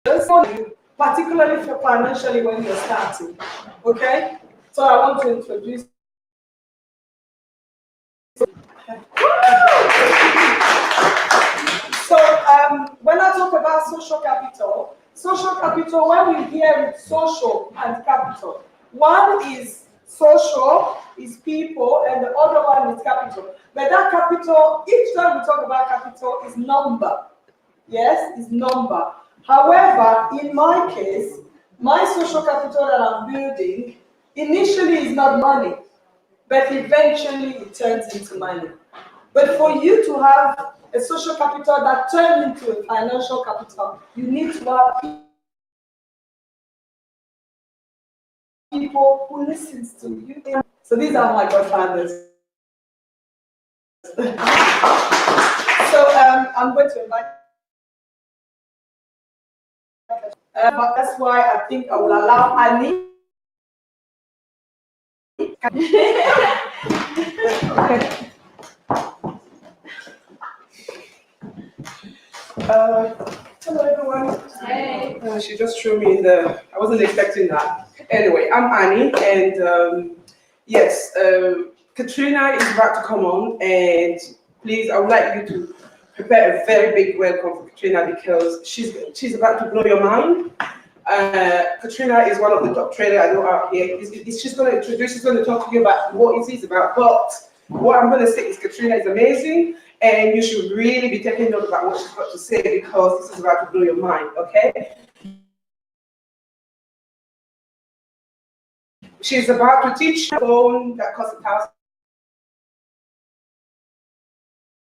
particularly for financially when you're starting. Okay? So I want to introduce. So when I talk about social capital, when we hear it, social and capital, one is social, is people, and the other one is capital. But that capital, each time we talk about capital, is number. Yes, is number. However, in my case, my social capital that I'm building initially is not money, but eventually it turns into money. But for you to have a social capital that turns into a financial capital, you need to have people who listens to you. So these are my godfathers. So I'm going to invite. But that's why I think I will allow Annie. Hello everyone. Hey. She just threw me in the. I wasn't expecting that. Anyway, I'm Annie, and yes, Katrina is about to come on, and please, I would like you to prepare a very big welcome for Katrina because she's about to blow your mind. Katrina is one of the top traders I know out here. She's going to introduce, she's going to talk to you about what it is about. But what I'm going to say is Katrina is amazing, and you should really be taking note about what she's got to say because this is about to blow your mind, okay? She's about to teach a phone that costs £1,000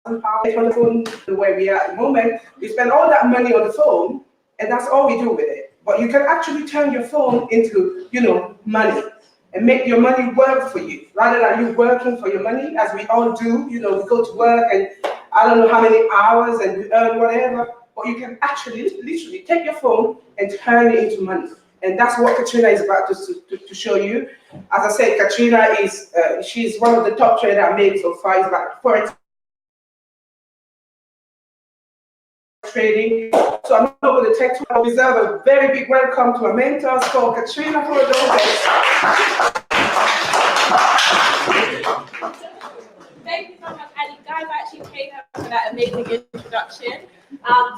on the phone the way we are at the moment. We spend all that money on the phone, and that's all we do with it. But you can actually turn your phone into, money and make your money work for you rather than you working for your money, as we all do. We go to work and I don't know how many hours and we earn whatever, but you can actually literally take your phone and turn it into money. And that's what Katrina is about to show you. As I said, Katrina is she's one of the top traders I made so far. It's about Forex trading. So I'm not going to take too long. We deserve a very big welcome to our mentors called Katrina for those. Thank you so much, Annie. Guys, I actually paid her for that amazing introduction.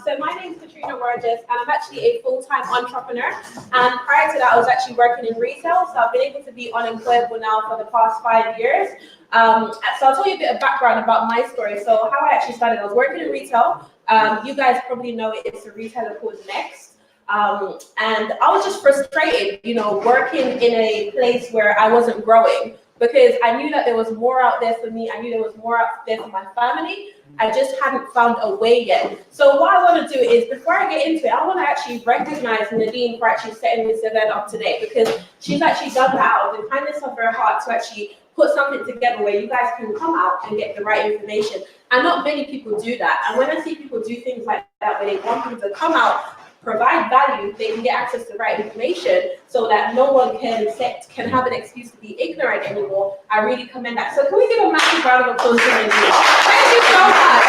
So my name is Katrina Rogers, and I'm actually a full-time entrepreneur. And prior to that, I was actually working in retail, so I've been able to be unemployable now for the past 5 years. So I'll tell you a bit of background about my story. So how I actually started, I was working in retail. You guys probably know it, it's a retailer called Next. And I was just frustrated, working in a place where I wasn't growing, because I knew that there was more out there for me. I knew there was more out there for my family. I just hadn't found a way yet. So what I want to do is, before I get into it, I want to actually recognize Nadine for actually setting this event up today, because she's actually done that out of the kindness of her heart to actually put something together where you guys can come out and get the right information. And not many people do that. And when I see people do things like that, where they want people to come out, provide value, they can get access to the right information so that no one can have an excuse to be ignorant anymore. I really commend that. So can we give a massive round of applause to Nadine? Thank you so much.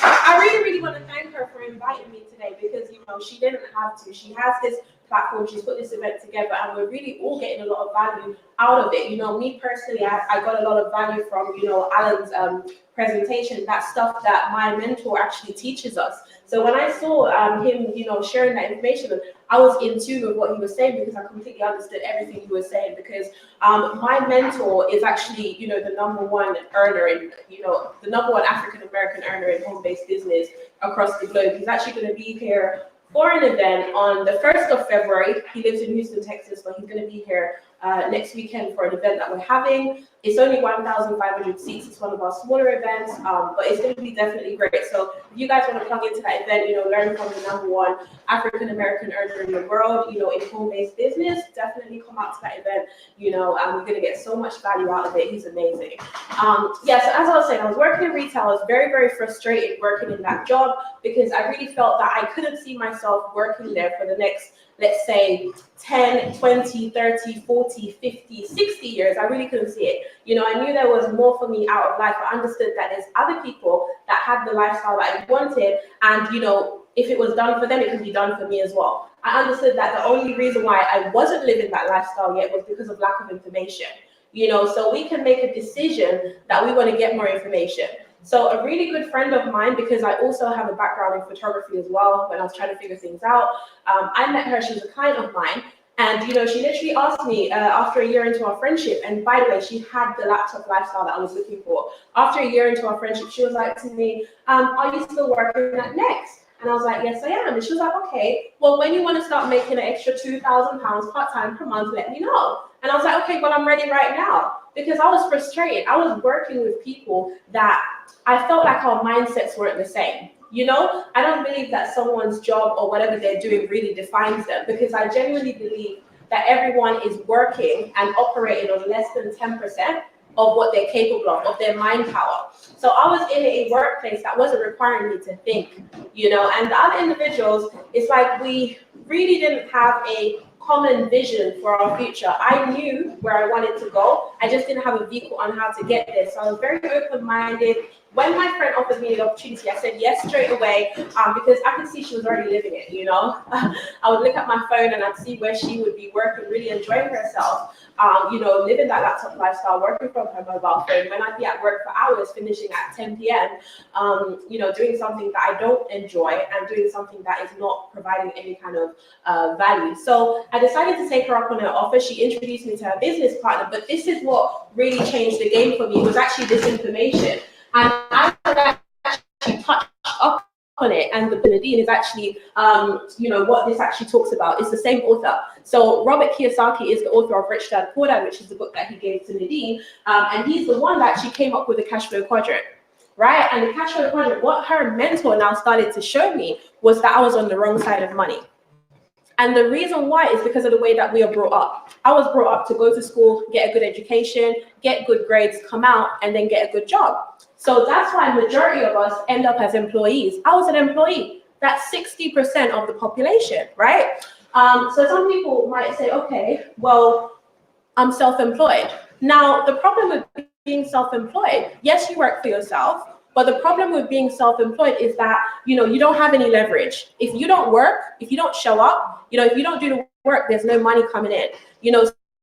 I really, really want to thank her for inviting me today, because she didn't have to. She has this platform, she's put this event together, and we're really all getting a lot of value out of it. Me personally, I got a lot of value from Alan's presentation, that stuff that my mentor actually teaches us. So when I saw him sharing that information, I was in tune with what he was saying, because I completely understood everything he was saying. Because my mentor is actually the number one earner in the number one African American earner in home-based business across the globe. He's actually going to be here for an event on the 1st of February. He lives in Houston, Texas, but he's going to be here next weekend for an event that we're having. It's only 1,500 seats. It's one of our smaller events, but it's going to be definitely great. So if you guys want to plug into that event, learn from the number one African American earner in the world, in home-based business, definitely come out to that event. We're going to get so much value out of it. He's amazing. So as I was saying, I was working in retail. I was very, very frustrated working in that job, because I really felt that I couldn't see myself working there for the next, let's say, 10, 20, 30, 40, 50, 60 years. I really couldn't see it. I knew there was more for me out of life. I understood that there's other people that had the lifestyle that I wanted, and if it was done for them, it can be done for me as well. I understood that the only reason why I wasn't living that lifestyle yet was because of lack of information. So we can make a decision that we want to get more information. So a really good friend of mine, because I also have a background in photography as well, when I was trying to figure things out, I met her, she's a client of mine, and she literally asked me after a year into our friendship, and by the way, she had the laptop lifestyle that I was looking for. After a year into our friendship, she was like to me, are you still working at Next? And I was like, yes, I am. And she was like, okay, well, when you want to start making an extra £2,000 part-time per month, let me know. And I was like, okay, well, I'm ready right now. Because I was frustrated. I was working with people that I felt like our mindsets weren't the same. I don't believe that someone's job or whatever they're doing really defines them, because I genuinely believe that everyone is working and operating on less than 10% of what they're capable of their mind power. So I was in a workplace that wasn't requiring me to think, and the other individuals, it's like we really didn't have a common vision for our future. I knew where I wanted to go. I just didn't have a vehicle on how to get there. So I was very open-minded. When my friend offered me the opportunity, I said yes straight away, because I could see she was already living it, I would look at my phone and I'd see where she would be working, really enjoying herself, living that laptop lifestyle, working from her mobile phone. When I'd be at work for hours, finishing at 10 p.m., doing something that I don't enjoy and doing something that is not providing any kind of value. So I decided to take her up on her offer. She introduced me to her business partner, but this is what really changed the game for me, was actually this information. And I actually touched up on it, and the Nadine is actually, what this actually talks about. It's the same author. So Robert Kiyosaki is the author of Rich Dad Poor Dad, which is the book that he gave to Nadine, and he's the one that actually came up with the cash flow quadrant, right? And the cash flow quadrant, what her mentor now started to show me was that I was on the wrong side of money. And the reason why is because of the way that we are brought up. I was brought up to go to school, get a good education, get good grades, come out, and then get a good job. So that's why majority of us end up as employees. I was an employee. That's 60% of the population, right? So some people might say, okay, well, I'm self-employed. Now, the problem with being self-employed, yes, you work for yourself, but the problem with being self-employed is that, you don't have any leverage. If you don't work, if you don't show up, if you don't do the work, there's no money coming in,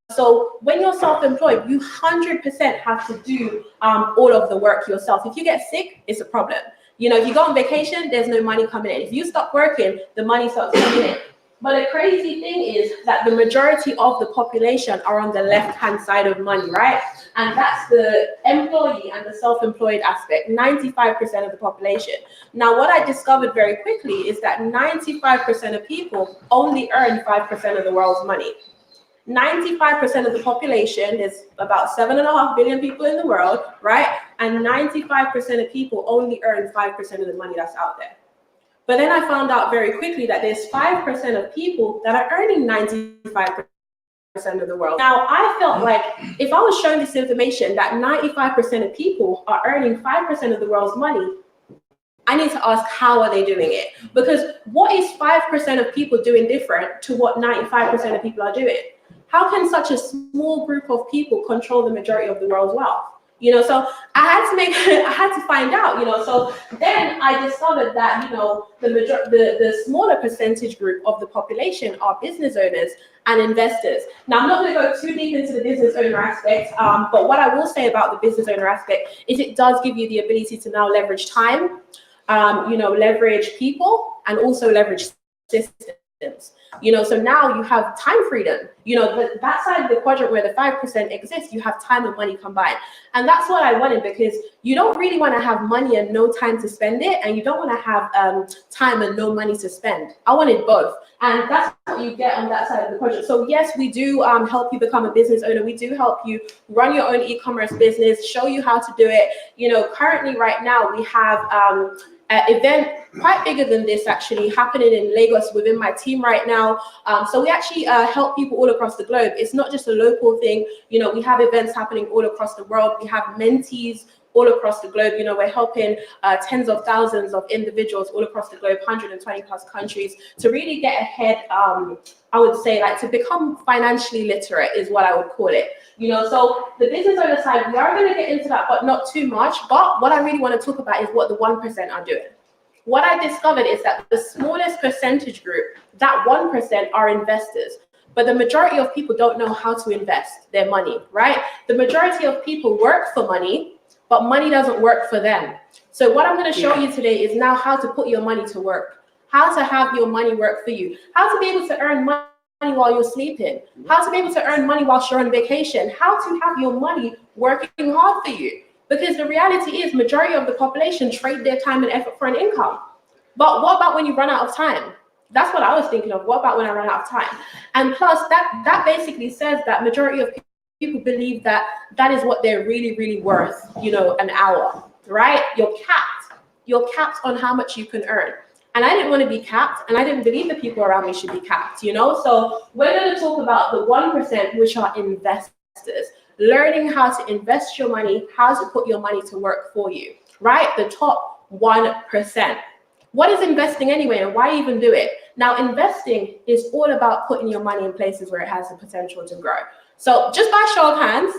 So when you're self-employed, you 100% have to do all of the work yourself. If you get sick, it's a problem. If you go on vacation, there's no money coming in. If you stop working, the money starts coming in. But the crazy thing is that the majority of the population are on the left-hand side of money, right? And that's the employee and the self-employed aspect, 95% of the population. Now, what I discovered very quickly is that 95% of people only earn 5% of the world's money. 95% of the population, there's about 7.5 billion people in the world, right? And 95% of people only earn 5% of the money that's out there. But then I found out very quickly that there's 5% of people that are earning 95% of the world. Now, I felt like if I was showing this information that 95% of people are earning 5% of the world's money, I need to ask, how are they doing it? Because what is 5% of people doing different to what 95% of people are doing? How can such a small group of people control the majority of the world's wealth? So I had to find out, so then I discovered that, the smaller percentage group of the population are business owners and investors. Now, I'm not going to go too deep into the business owner aspect, but what I will say about the business owner aspect is it does give you the ability to now leverage time, leverage people, and also leverage systems. So now you have time freedom. That side of the quadrant where the 5% exists, you have time and money combined. And that's what I wanted, because you don't really want to have money and no time to spend it, and you don't want to have time and no money to spend. I wanted both. And that's what you get on that side of the quadrant. So yes, we do help you become a business owner. We do help you run your own e-commerce business, show you how to do it. Currently right now we have event quite bigger than this actually happening in Lagos within my team right now. So we actually help people all across the globe. It's not just a local thing. We have events happening all across the world. We have mentees all across the globe. We're helping tens of thousands of individuals all across the globe, 120 plus countries, to really get ahead. I would say, like, to become financially literate is what I would call it. So the business owner side, we are going to get into that, but not too much. But what I really want to talk about is what the 1% are doing. what I discovered is that the smallest percentage group, that 1%, are investors. But the majority of people don't know how to invest their money, right? The majority of people work for money, but money doesn't work for them. So what I'm going to show you today is now how to put your money to work, how to have your money work for you, how to be able to earn money while you're sleeping, how to be able to earn money whilst you're on vacation, how to have your money working hard for you. Because the reality is, majority of the population trade their time and effort for an income. But what about when you run out of time? That's what I was thinking of. What about when I run out of time? And plus, that basically says that majority of people believe that that is what they're really worth, an hour, right? You're capped on how much you can earn. And I didn't want to be capped, and I didn't believe the people around me should be capped, So we're going to talk about the 1%, which are investors, learning how to invest your money, how to put your money to work for you, right? The top 1%. What is investing anyway, and why even do it? Now, investing is all about putting your money in places where it has the potential to grow. So just by show of hands,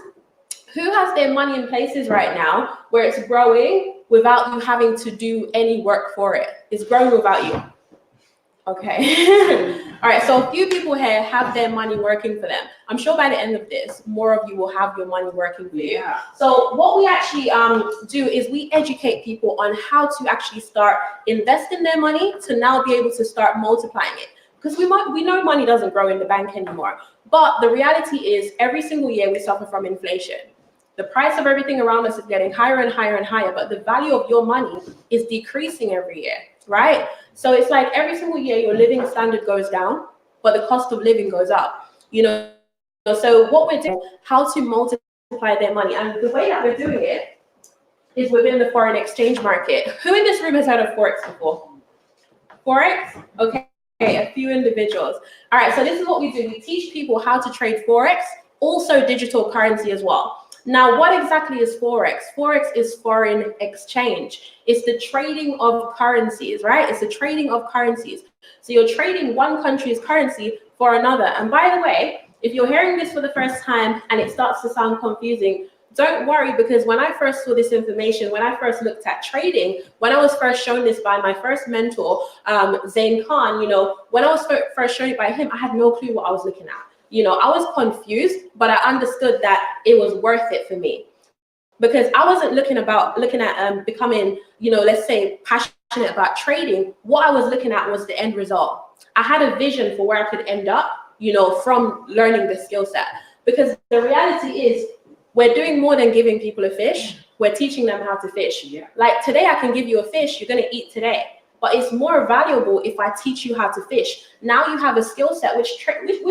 who has their money in places right now where it's growing without you having to do any work for it? It's growing without you. Okay. All right. So a few people here have their money working for them. I'm sure by the end of this, more of you will have your money working for you. So what we actually do is we educate people on how to actually start investing their money to now be able to start multiplying it. Because we know money doesn't grow in the bank anymore. But the reality is every single year we suffer from inflation. The price of everything around us is getting higher and higher and higher, but the value of your money is decreasing every year, right? So it's like every single year your living standard goes down, but the cost of living goes up, So what we're doing, how to multiply their money, and the way that we're doing it is within the foreign exchange market. Who in this room has heard of Forex before? Forex? Okay, a few individuals. All right, so this is what we do. We teach people how to trade Forex, also digital currency as well. Now, what exactly is Forex? Forex is foreign exchange. It's the trading of currencies, right? It's the trading of currencies. So you're trading one country's currency for another. And by the way, if you're hearing this for the first time and it starts to sound confusing, don't worry, because when I first saw this information, when I first looked at trading, when I was first shown this by my first mentor, Zain Khan, when I was first shown it by him, I had no clue what I was looking at. I was confused, but I understood that it was worth it for me, because I wasn't looking at becoming, let's say, passionate about trading. What I was looking at was the end result. I had a vision for where I could end up, from learning the skill set, because the reality is we're doing more than giving people a fish. We're teaching them how to fish. Like today, I can give you a fish, you're going to eat today. But it's more valuable if I teach you how to fish. Now you have a skill set, which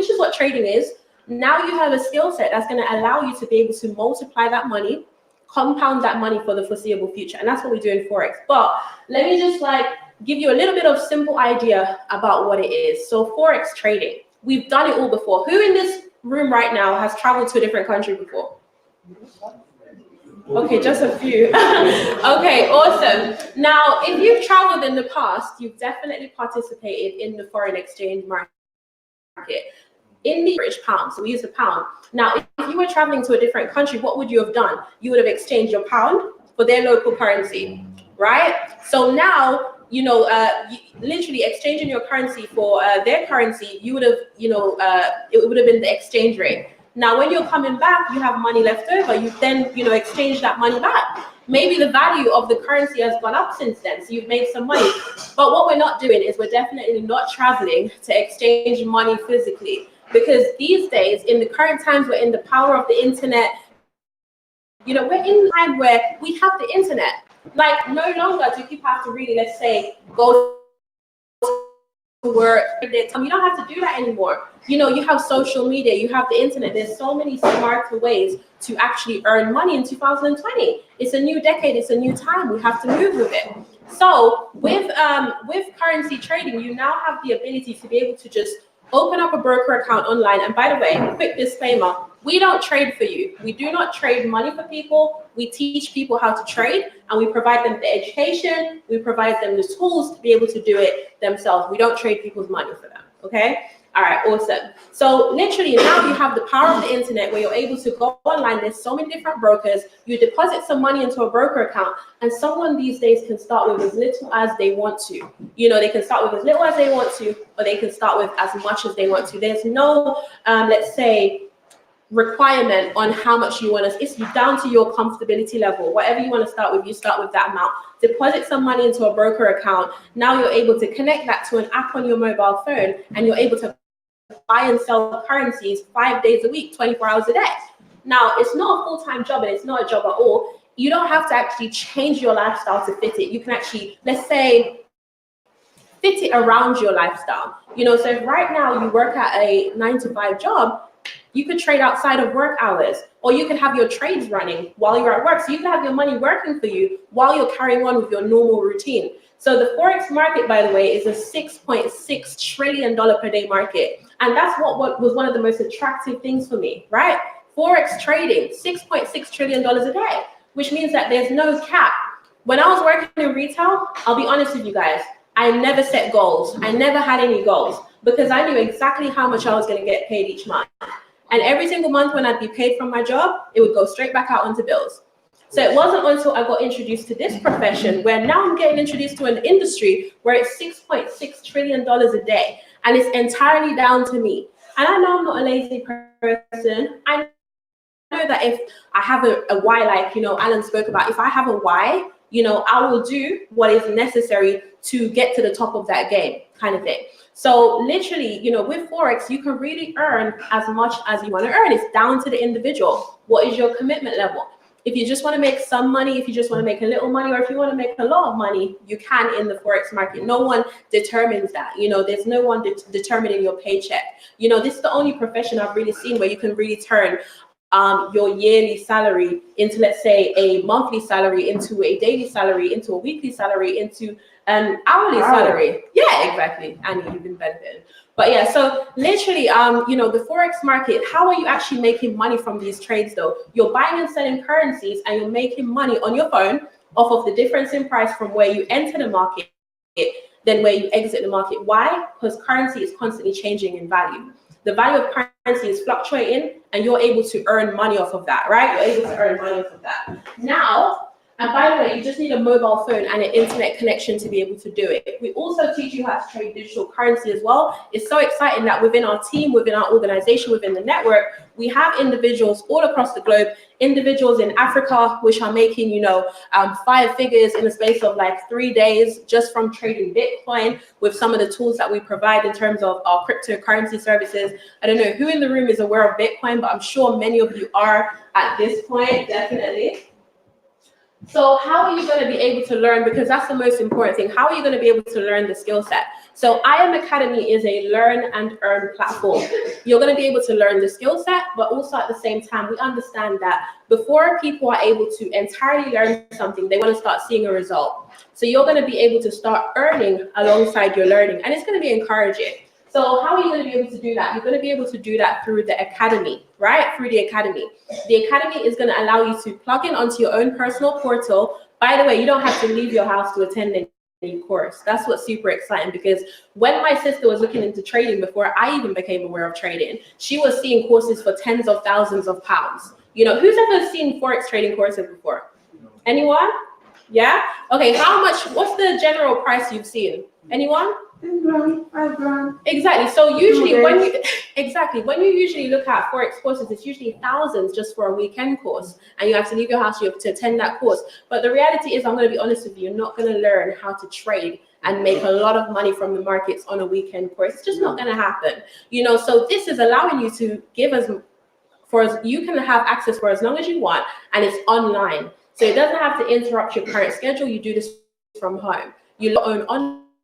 is what trading is. Now you have a skill set that's going to allow you to be able to multiply that money, compound that money for the foreseeable future. And that's what we do in Forex. But let me just give you a little bit of simple idea about what it is. So Forex trading, we've done it all before. Who in this room right now has traveled to a different country before? Okay, just a few. Okay, awesome. Now, if you've traveled in the past, you've definitely participated in the foreign exchange market. In the British pound, so we use the pound. Now, if you were traveling to a different country, what would you have done? You would have exchanged your pound for their local currency, right? So now, literally exchanging your currency for their currency, you would have, it would have been the exchange rate. Now, when you're coming back, you have money left over. You then, exchange that money back. Maybe the value of the currency has gone up since then, so you've made some money. But what we're not doing is we're definitely not traveling to exchange money physically, because these days, in the current times, we're in the power of the internet. We're in a time where we have the internet. Like, no longer do people have to really, let's say, go to work. You don't have to do that anymore. You have social media, you have the internet. There's so many smarter ways to actually earn money in 2020. It's a new decade, it's a new time. We have to move with it. So with currency trading, you now have the ability to be able to just open up a broker account online. And by the way, quick disclaimer, We don't trade for you. We do not trade money for people. We teach people how to trade, and we provide them the education. We provide them the tools to be able to do it themselves. We don't trade people's money for them, okay? All right, awesome. So literally now you have the power of the internet where you're able to go online. There's so many different brokers. You deposit some money into a broker account, and someone these days can start with as little as they want to. You know, they can start with as little as they want to, or they can start with as much as they want to. There's no, let's say, requirement on how much you want to. It's down to your comfortability level. Whatever you want to start with, you start with that amount. Deposit some money into a broker account. Now you're able to connect that to an app on your mobile phone, and you're able to buy and sell currencies 5 days a week, 24 hours a day. Now, it's not a full-time job, and it's not a job at all. You don't have to actually change your lifestyle to fit it. You can actually, let's say, fit it around your lifestyle. You know, so if right now you work at a 9-to-5 job, you could trade outside of work hours, or you can have your trades running while you're at work. So you can have your money working for you while you're carrying on with your normal routine. So the Forex market, by the way, is a $6.6 trillion per day market. And that's what was one of the most attractive things for me, right? Forex trading, $6.6 trillion a day, which means that there's no cap. When I was working in retail, I'll be honest with you guys, I never set goals. I never had any goals because I knew exactly how much I was going to get paid each month. And every single month when I'd be paid from my job, it would go straight back out onto bills. So it wasn't until I got introduced to this profession where now I'm getting introduced to an industry where it's $6.6 trillion a day. And it's entirely down to me. And I know I'm not a lazy person. I know that if I have a why, like, you know, Alan spoke about, if I have a why, you know, I will do what is necessary to get to the top of that game kind of thing. So literally, you know, with Forex, you can really earn as much as you want to earn. It's down to the individual. What is your commitment level? If you just want to make some money, if you just want to make a little money, or if you want to make a lot of money, you can in the Forex market. No one determines that. You know, there's no one determining your paycheck. You know, this is the only profession I've really seen where you can really turn your yearly salary into, let's say, a monthly salary, into a daily salary, into a weekly salary, into an hourly salary. Yeah, exactly. And you've been benefited. But yeah, so literally, you know, the Forex market, how are you actually making money from these trades though? You're buying and selling currencies and you're making money on your phone off of the difference in price from where you enter the market than where you exit the market. Why? Because currency is constantly changing in value. The value of currency is fluctuating and you're able to earn money off of that, right? You're able to earn money off of that. Now, and by the way, you just need a mobile phone and an internet connection to be able to do it. We also teach you how to trade digital currency as well. It's so exciting that within our team, within our organization, within the network, we have individuals all across the globe, individuals in Africa, which are making, you know, 5 figures in the space of like 3 days just from trading Bitcoin with some of the tools that we provide in terms of our cryptocurrency services. I don't know who in the room is aware of Bitcoin, but I'm sure many of you are at this point, definitely. So how are you going to be able to learn? Because that's the most important thing. How are you going to be able to learn the skill set? So I Am Academy is a learn and earn platform. You're going to be able to learn the skill set, but also at the same time, we understand that before people are able to entirely learn something, they want to start seeing a result. So you're going to be able to start earning alongside your learning, and it's going to be encouraging. So how are you going to be able to do that? You're going to be able to do that through the academy, right? Through the academy. The academy is going to allow you to plug in onto your own personal portal. By the way, you don't have to leave your house to attend any course. That's what's super exciting, because when my sister was looking into trading before I even became aware of trading, she was seeing courses for tens of thousands of pounds. You know, who's ever seen Forex trading courses before? Anyone? Yeah? Okay, how much, what's the general price you've seen? Anyone? 10 grand, 5 grand. Exactly. So usually when you usually look at Forex courses, it's usually thousands just for a weekend course, and you have to leave your house, you have to attend that course. But the reality is, I'm going to be honest with you, you're not going to learn how to trade and make a lot of money from the markets on a weekend course. It's just not going to happen. You know, so this is allowing you to give you can have access for as long as you want, and it's online. So it doesn't have to interrupt your current schedule. You do this from home. You own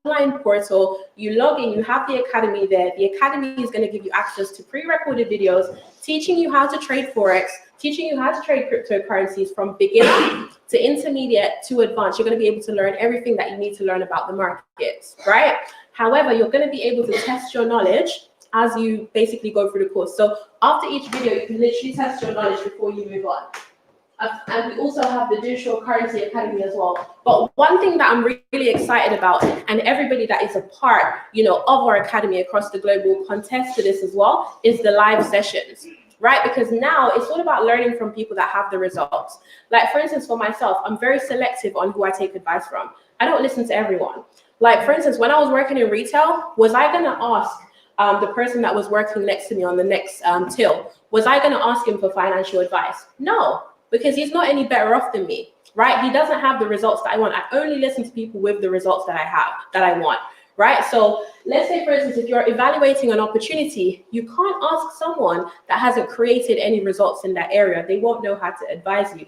online portal, you log in, you have the academy there. The academy is going to give you access to pre-recorded videos teaching you how to trade Forex, teaching you how to trade cryptocurrencies from beginner to intermediate to advanced. You're going to be able to learn everything that you need to learn about the markets, right? However, you're going to be able to test your knowledge as you basically go through the course. So after each video, you can literally test your knowledge before you move on. And we also have the Digital Currency Academy as well. But one thing that I'm really excited about, and everybody that is a part, of our academy across the globe will contest to this as well, is the live sessions, right? Because now it's all about learning from people that have the results. Like, for instance, for myself, I'm very selective on who I take advice from. I don't listen to everyone. Like, for instance, when I was working in retail, was I going to ask the person that was working next to me on the next till, was I going to ask him for financial advice? No. Because he's not any better off than me, right? He doesn't have the results that I want. I only listen to people with the results that I have, that I want, right? So let's say, for instance, if you're evaluating an opportunity, you can't ask someone that hasn't created any results in that area. They won't know how to advise you.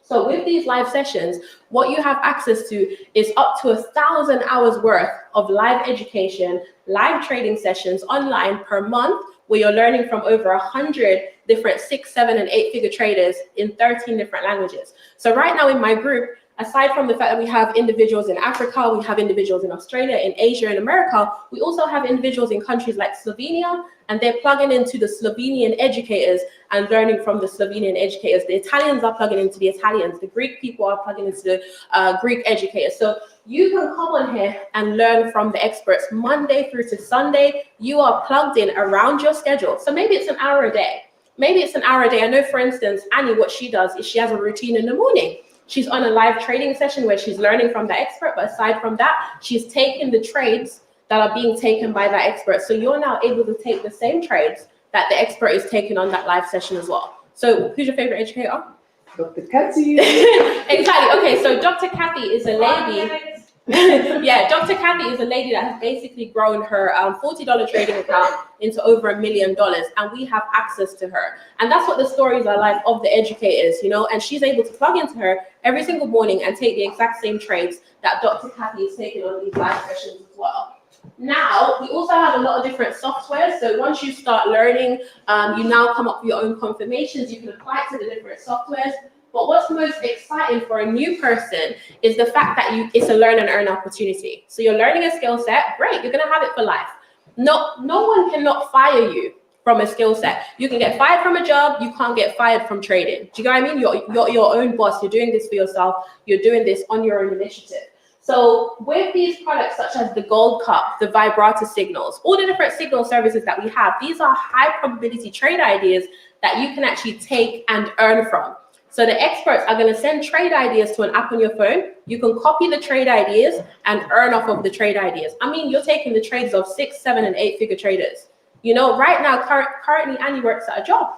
So with these live sessions, what you have access to is up to 1,000 hours worth of live education, live trading sessions online per month, where you're learning from over 100 different 6, 7, and 8-figure traders in 13 different languages. So right now in my group, aside from the fact that we have individuals in Africa, we have individuals in Australia, in Asia, and America, we also have individuals in countries like Slovenia, and they're plugging into the Slovenian educators and learning from the Slovenian educators. The Italians are plugging into the Italians. The Greek people are plugging into the Greek educators. So you can come on here and learn from the experts Monday through to Sunday. You are plugged in around your schedule. So maybe it's an hour a day. Maybe it's an hour a day. I know, for instance, Annie, what she does is she has a routine in the morning. She's on a live trading session where she's learning from the expert, but aside from that, she's taking the trades that are being taken by that expert. So you're now able to take the same trades that the expert is taking on that live session as well. So who's your favorite educator? Dr. Kathy. Exactly. Okay, so Dr. Kathy is a lady. Yeah, Dr. Kathy is a lady that has basically grown her $40 trading account into over $1 million, and we have access to her. And that's what the stories are like of the educators, and she's able to plug into her every single morning and take the exact same trades that Dr. Kathy is taking on these live sessions as well. Now, we also have a lot of different softwares. So once you start learning, you now come up with your own confirmations. You can apply it to the different softwares. But what's most exciting for a new person is the fact that it's a learn and earn opportunity. So you're learning a skill set, great, you're gonna have it for life. No one cannot fire you from a skill set. You can get fired from a job, you can't get fired from trading. Do you know what I mean? You're your own boss, you're doing this for yourself, you're doing this on your own initiative. So with these products such as the Gold Cup, the vibrator signals, all the different signal services that we have, these are high probability trade ideas that you can actually take and earn from. So the experts are going to send trade ideas to an app on your phone. You can copy the trade ideas and earn off of the trade ideas. I mean, you're taking the trades of 6, 7, and 8-figure traders. Right now, currently Annie works at a job,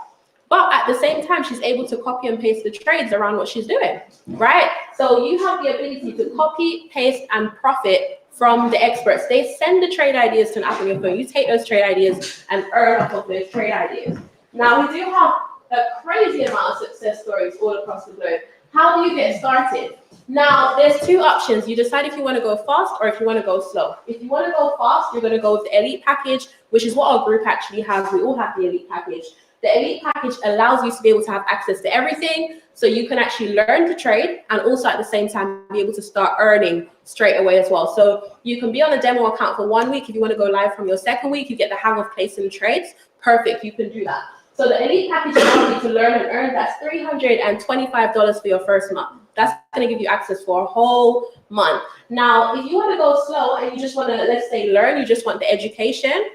but at the same time, she's able to copy and paste the trades around what she's doing, right? So you have the ability to copy, paste, and profit from the experts. They send the trade ideas to an app on your phone. You take those trade ideas and earn off of those trade ideas. Now, we do have a crazy amount of success stories all across the globe. How do you get started? Now, there's two options. You decide if you want to go fast or if you want to go slow. If you want to go fast, you're going to go with the elite package, which is what our group actually has. We all have the elite package. The elite package allows you to be able to have access to everything, so you can actually learn to trade and also at the same time be able to start earning straight away as well. So you can be on a demo account for 1 week. If you want to go live from your second week, you get the hang of placing trades. Perfect, you can do that. So the elite package allows you to learn and earn. That's $325 for your first month. That's going to give you access for a whole month. Now, if you want to go slow and you just want to, let's say, learn, you just want the education,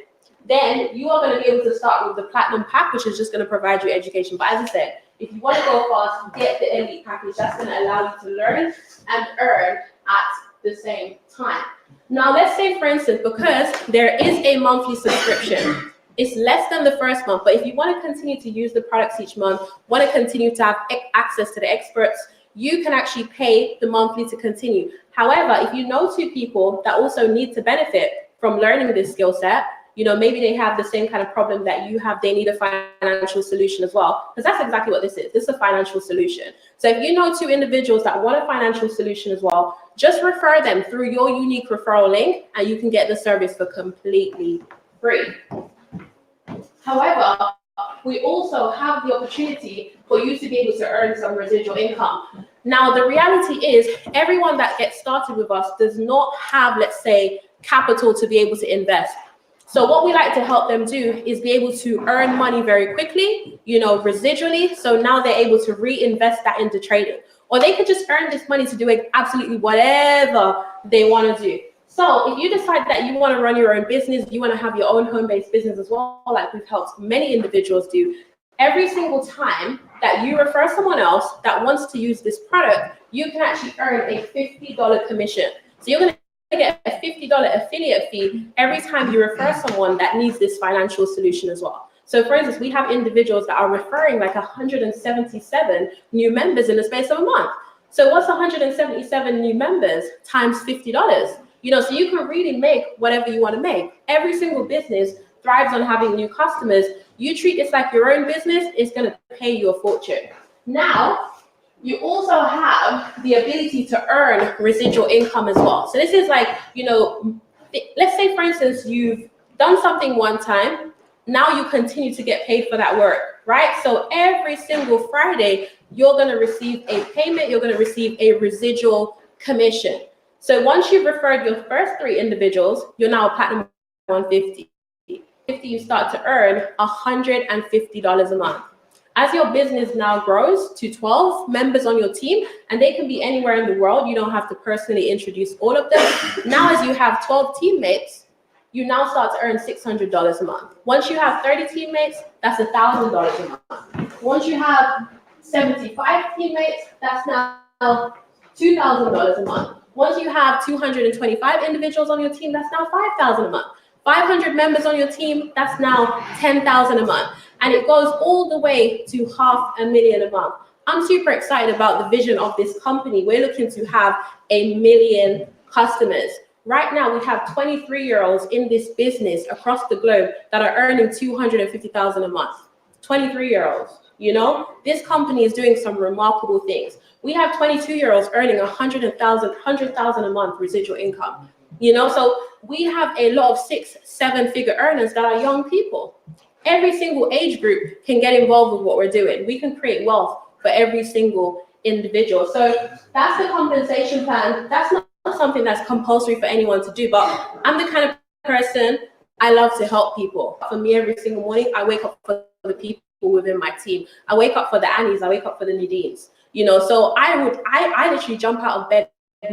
then you are going to be able to start with the platinum pack, which is just going to provide you education. But as I said, if you want to go fast, get the elite package. That's going to allow you to learn and earn at the same time. Now, let's say, for instance, because there is a monthly subscription, it's less than the first month, but if you want to continue to use the products each month, want to continue to have access to the experts, you can actually pay the monthly to continue. However, if you know two people that also need to benefit from learning this skill set, maybe they have the same kind of problem that you have, they need a financial solution as well, because that's exactly what this is. This is a financial solution. So if you know two individuals that want a financial solution as well, just refer them through your unique referral link and you can get the service for completely free. However, we also have the opportunity for you to be able to earn some residual income. Now, the reality is everyone that gets started with us does not have, let's say, capital to be able to invest. So what we like to help them do is be able to earn money very quickly, residually. So now they're able to reinvest that into trading, or they could just earn this money to do absolutely whatever they want to do. So if you decide that you want to run your own business, you want to have your own home-based business as well, like we've helped many individuals do, every single time that you refer someone else that wants to use this product, you can actually earn a $50 commission. So you're going to get a $50 affiliate fee every time you refer someone that needs this financial solution as well. So for instance, we have individuals that are referring 177 new members in the space of a month. So what's 177 new members times $50? So you can really make whatever you want to make. Every single business thrives on having new customers. You treat this like your own business, it's going to pay you a fortune. Now, you also have the ability to earn residual income as well. So this is let's say, for instance, you've done something one time, now you continue to get paid for that work, right? So every single Friday, you're going to receive a payment, you're going to receive a residual commission. So once you've referred your first 3 individuals, you're now platinum 150. You start to earn $150 a month. As your business now grows to 12 members on your team, and they can be anywhere in the world, you don't have to personally introduce all of them. Now, as you have 12 teammates, you now start to earn $600 a month. Once you have 30 teammates, that's $1,000 a month. Once you have 75 teammates, that's now $2,000 a month. Once you have 225 individuals on your team, that's now $5,000 a month. 500 members on your team, that's now $10,000 a month. And it goes all the way to $500,000 a month. I'm super excited about the vision of this company. We're looking to have 1 million customers. Right now, we have 23-year-olds in this business across the globe that are earning $250,000 a month. 23-year-olds, This company is doing some remarkable things. We have 22-year-olds earning $100,000 a month residual income. So we have a lot of 6-7-figure earners that are young people. Every single age group can get involved with what we're doing. We can create wealth for every single individual. So that's the compensation plan. That's not something that's compulsory for anyone to do, but I'm the kind of person, I love to help people. For me, every single morning, I wake up for the people within my team. I wake up for the Annies, I wake up for the Nadines. So I literally jump out of bed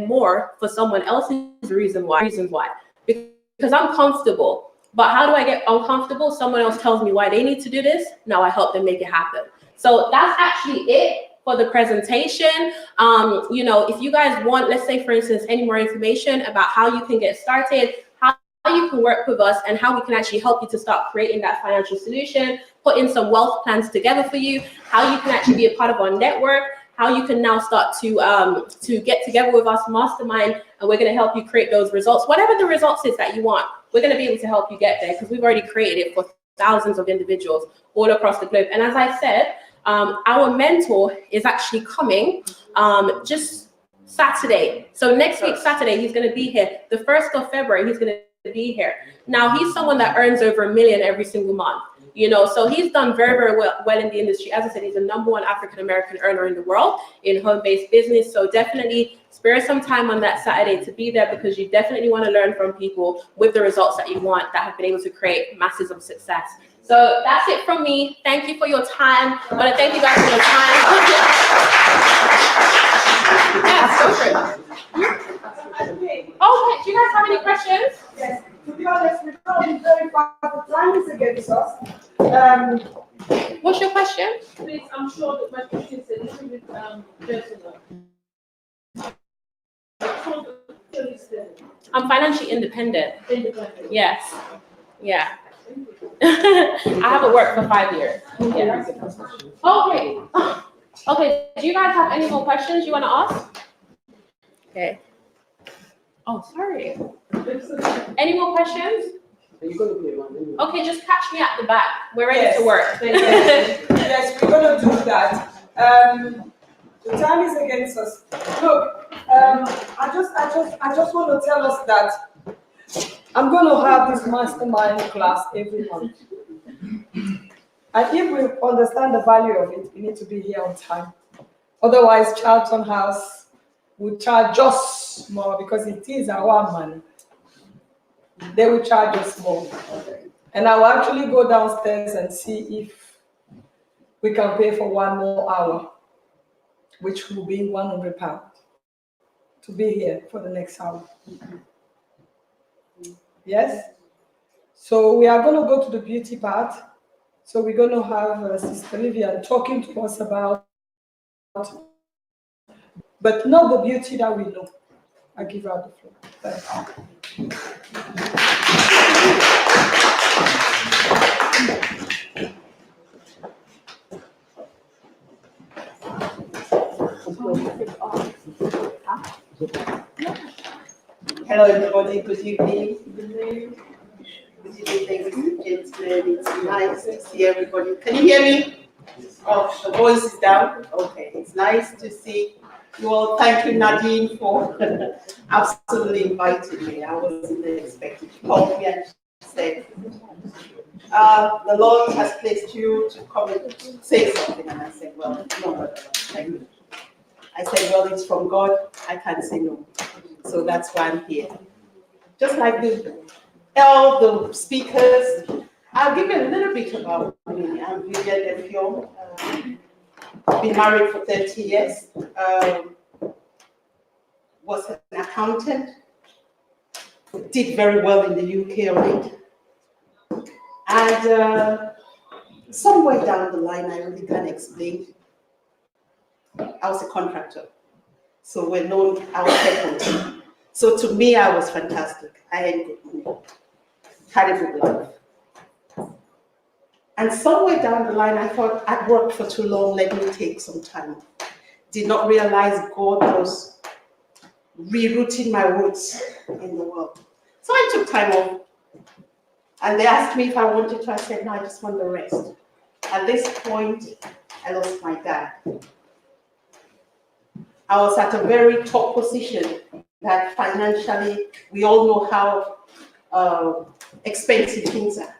more for someone else's reasons why. Because I'm comfortable. But how do I get uncomfortable? Someone else tells me why they need to do this. Now I help them make it happen. So that's actually it for the presentation. If you guys want, let's say, for instance, any more information about how you can get started, how you can work with us, and how we can actually help you to start creating that financial solution, put in some wealth plans together for you, how you can actually be a part of our network, how you can now start to get together with us, mastermind, and we're going to help you create those results. Whatever the results is that you want, we're going to be able to help you get there because we've already created it for thousands of individuals all across the globe. And as I said, our mentor is actually coming just Saturday. So next week, Saturday, he's going to be here. The 1st of February, he's going to be here. Now, he's someone that earns over $1 million every single month. So he's done very, very well in the industry. As I said, he's the #1 African-American earner in the world in home-based business. So definitely spare some time on that Saturday to be there because you definitely want to learn from people with the results that you want that have been able to create masses of success. So that's it from me. Thank you for your time. I want to thank you guys for your time. Yes, go for it. Oh, do you guys have any questions? Yes. To be honest, we can't be very far. The time is against us. What's your question? Please, I'm sure that my question is a little bit personal. I'm financially independent. Independent. Yes. Yeah. I haven't worked for 5 years. Yeah. Okay. Okay. Do you guys have any more questions you want to ask? Okay. Oh, sorry. Any more questions? Okay, just catch me at the back. We're ready to work. Yes, we're going to do that. The time is against us. Look, I just want to tell us that I'm going to have this mastermind class every month. And if we understand the value of it, we need to be here on time. Otherwise, Charlton House will charge us more because it is our money. they will charge us more. And I will actually go downstairs and see if we can pay for 1 more hour, which will be £100 to be here for the next hour. Yes? So we are going to go to the beauty part. So we're going to have Sister Vivian talking to us about, but not the beauty that we know. I give her the floor. Thanks. Hello everybody, good evening. Good evening, ladies and gentlemen. It's nice to see everybody. Can you hear me? Oh, the voice is down. Okay, it's nice to see you all. Thank you, Nadine, for absolutely inviting me. I wasn't expecting. She called me and she said, the Lord has placed you to come and say something. And I said, well, no, thank you. I said, well, it's from God. I can't say no. So that's why I'm here. Just like all the speakers, I'll give you a little bit about me. I'm Vivian Defion. Been married for 30 years. Was an accountant. Did very well in the UK on it. And somewhere down the line, I really can't explain. I was a contractor. So we're known, I was settled. So to me, I was fantastic. I had good money, had a good life. And somewhere down the line, I thought I'd worked for too long, let me take some time. Did not realize God was rerouting my roots in the world. So I took time off. And they asked me if I wanted to. I said, no, I just want the rest. At this point, I lost my dad. I was at a very top position that financially, we all know how expensive things are.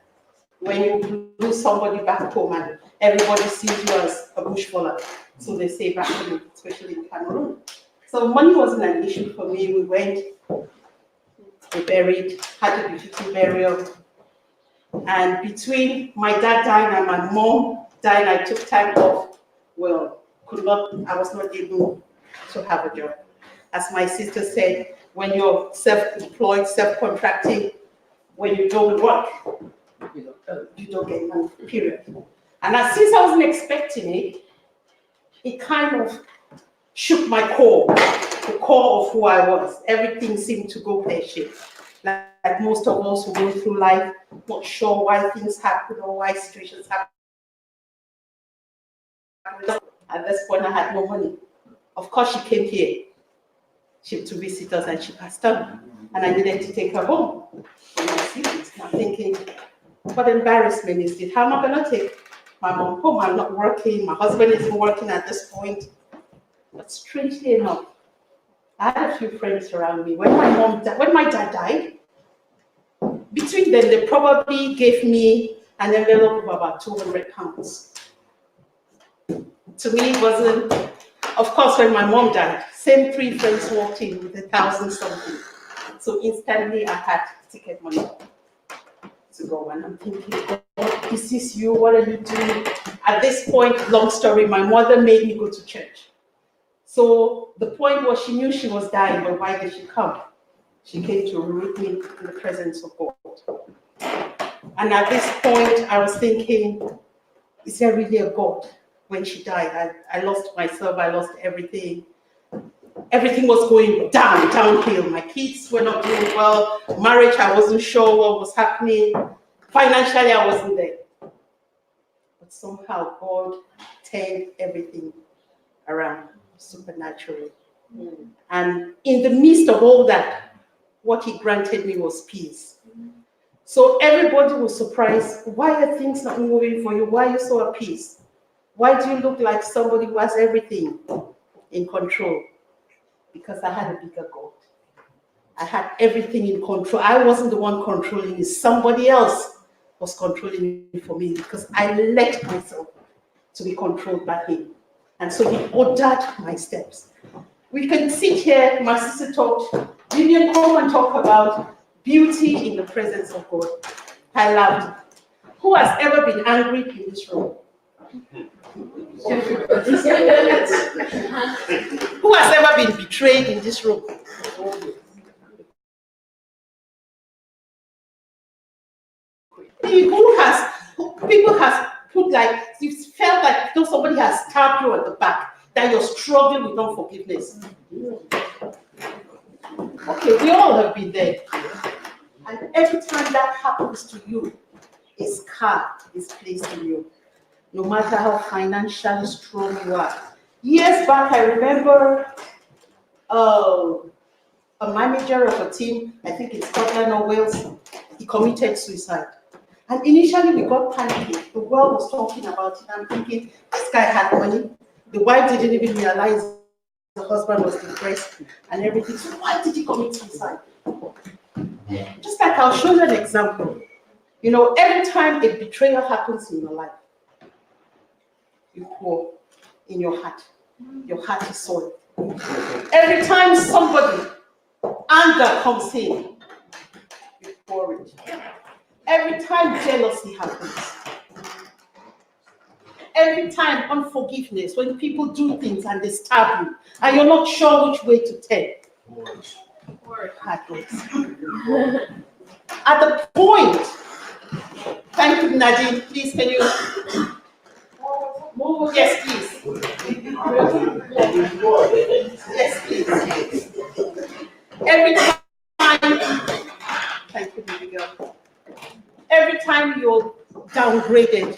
When you lose somebody back home and everybody sees you as a bushballer, so they say back home, especially in Cameroon. So money wasn't an issue for me. We went, we buried, had a beautiful burial. And between my dad dying and my mom dying, I took time off. Well, I was not able to have a job. As my sister said, when you're self-employed, self-contracting, when you don't work, you don't get money, period. And since I wasn't expecting it, it kind of shook my core, the core of who I was. Everything seemed to go pear-shaped. Like most of us who go through life, not sure why things happen or why situations happen. At this point, I had no money. Of course, she came here to visit us and she passed on. And I needed to take her home. And I'm thinking, what embarrassment is this? How am I going to take my mom home? I'm not working. My husband isn't working at this point. But strangely enough, I had a few friends around me. When my dad died, between them, they probably gave me an envelope of about £200. To me, it wasn't. Of course, when my mom died, same 3 friends walked in with 1,000 something. So instantly, I had ticket money to go. And I'm thinking, oh, this is you. What are you doing? At this point, long story, my mother made me go to church. So the point was, she knew she was dying, but why did she come? She came to root me in the presence of God. And at this point, I was thinking, is there really a God? When she died, I lost myself, I lost everything. Everything was going downhill. My kids were not doing well. Marriage, I wasn't sure what was happening. Financially, I wasn't there. But somehow God turned everything around supernaturally. And in the midst of all that, what he granted me was peace. So everybody was surprised. Why are things not moving for you? Why are you so at peace? Why do you look like somebody who has everything in control? Because I had a bigger God. I had everything in control. I wasn't the one controlling it. Somebody else was controlling it for me because I let myself to be controlled by him. And so he ordered my steps. We can sit here, my sister talked, Vivian, come and talk about beauty in the presence of God. I laughed. Who has ever been angry in this room? Who has ever been betrayed in this room? People has put like, it felt like though somebody has stabbed you at the back, that you're struggling with unforgiveness. Okay, we all have been there. And every time that happens to you, a scar is placed in you. No matter how financially strong you are. Years back, I remember a manager of a team, I think in Scotland or Wales, he committed suicide. And initially we got panicky. The world was talking about it. I'm thinking, this guy had money. The wife didn't even realize the husband was depressed and everything. So why did he commit suicide? Just like I'll show you an example. You know, every time a betrayal happens in your life, you pour in your heart. Your heart is soiled. Every time somebody, anger comes in, you pour it. Every time jealousy happens. Every time unforgiveness, when people do things and they stab you, and you're not sure which way to turn. Heart breaks. At the point, thank you, Nadine. Please, can you move? Yes, please. Yes, please. Every time, thank you, baby girl. Every time you're downgraded,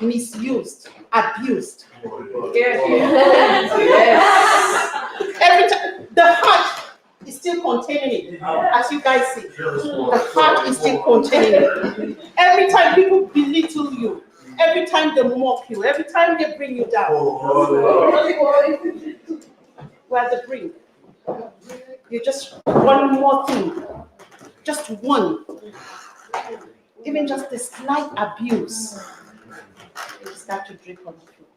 misused, abused. Yes. Every time, the heart is still containing it, as you guys see. The heart is still containing it. Every time people belittle you, every time they mock you, every time they bring you down. We're at the brink. You just one more thing, just one. Even just a slight abuse, you start to drip on the floor.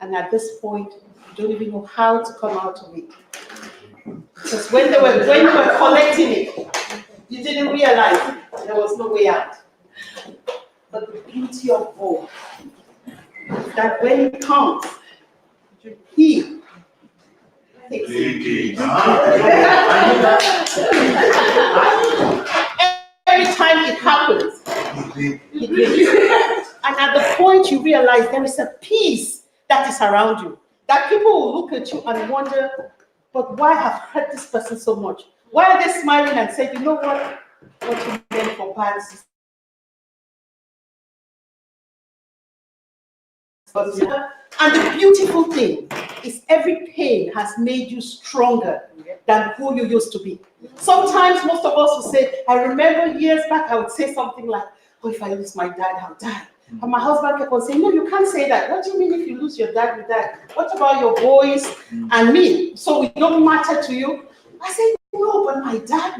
And at this point, you don't even know how to come out of it. Because when you were collecting it, you didn't realize there was no way out. But the beauty of God is that when it comes, He takes it. Every time it happens, it brings. And at the point you realize there is a peace that is around you, that people will look at you and wonder, but why have hurt this person so much? Why are they smiling and saying, you know what you meant for bad is. And the beautiful thing is every pain has made you stronger than who you used to be. Sometimes most of us will say, I remember years back, I would say something like, oh, if I lose my dad, I'll die. And my husband kept on saying, no, you can't say that. What do you mean if you lose your dad, you die? What about your boys and me? So we don't matter to you? I said, no, but my dad.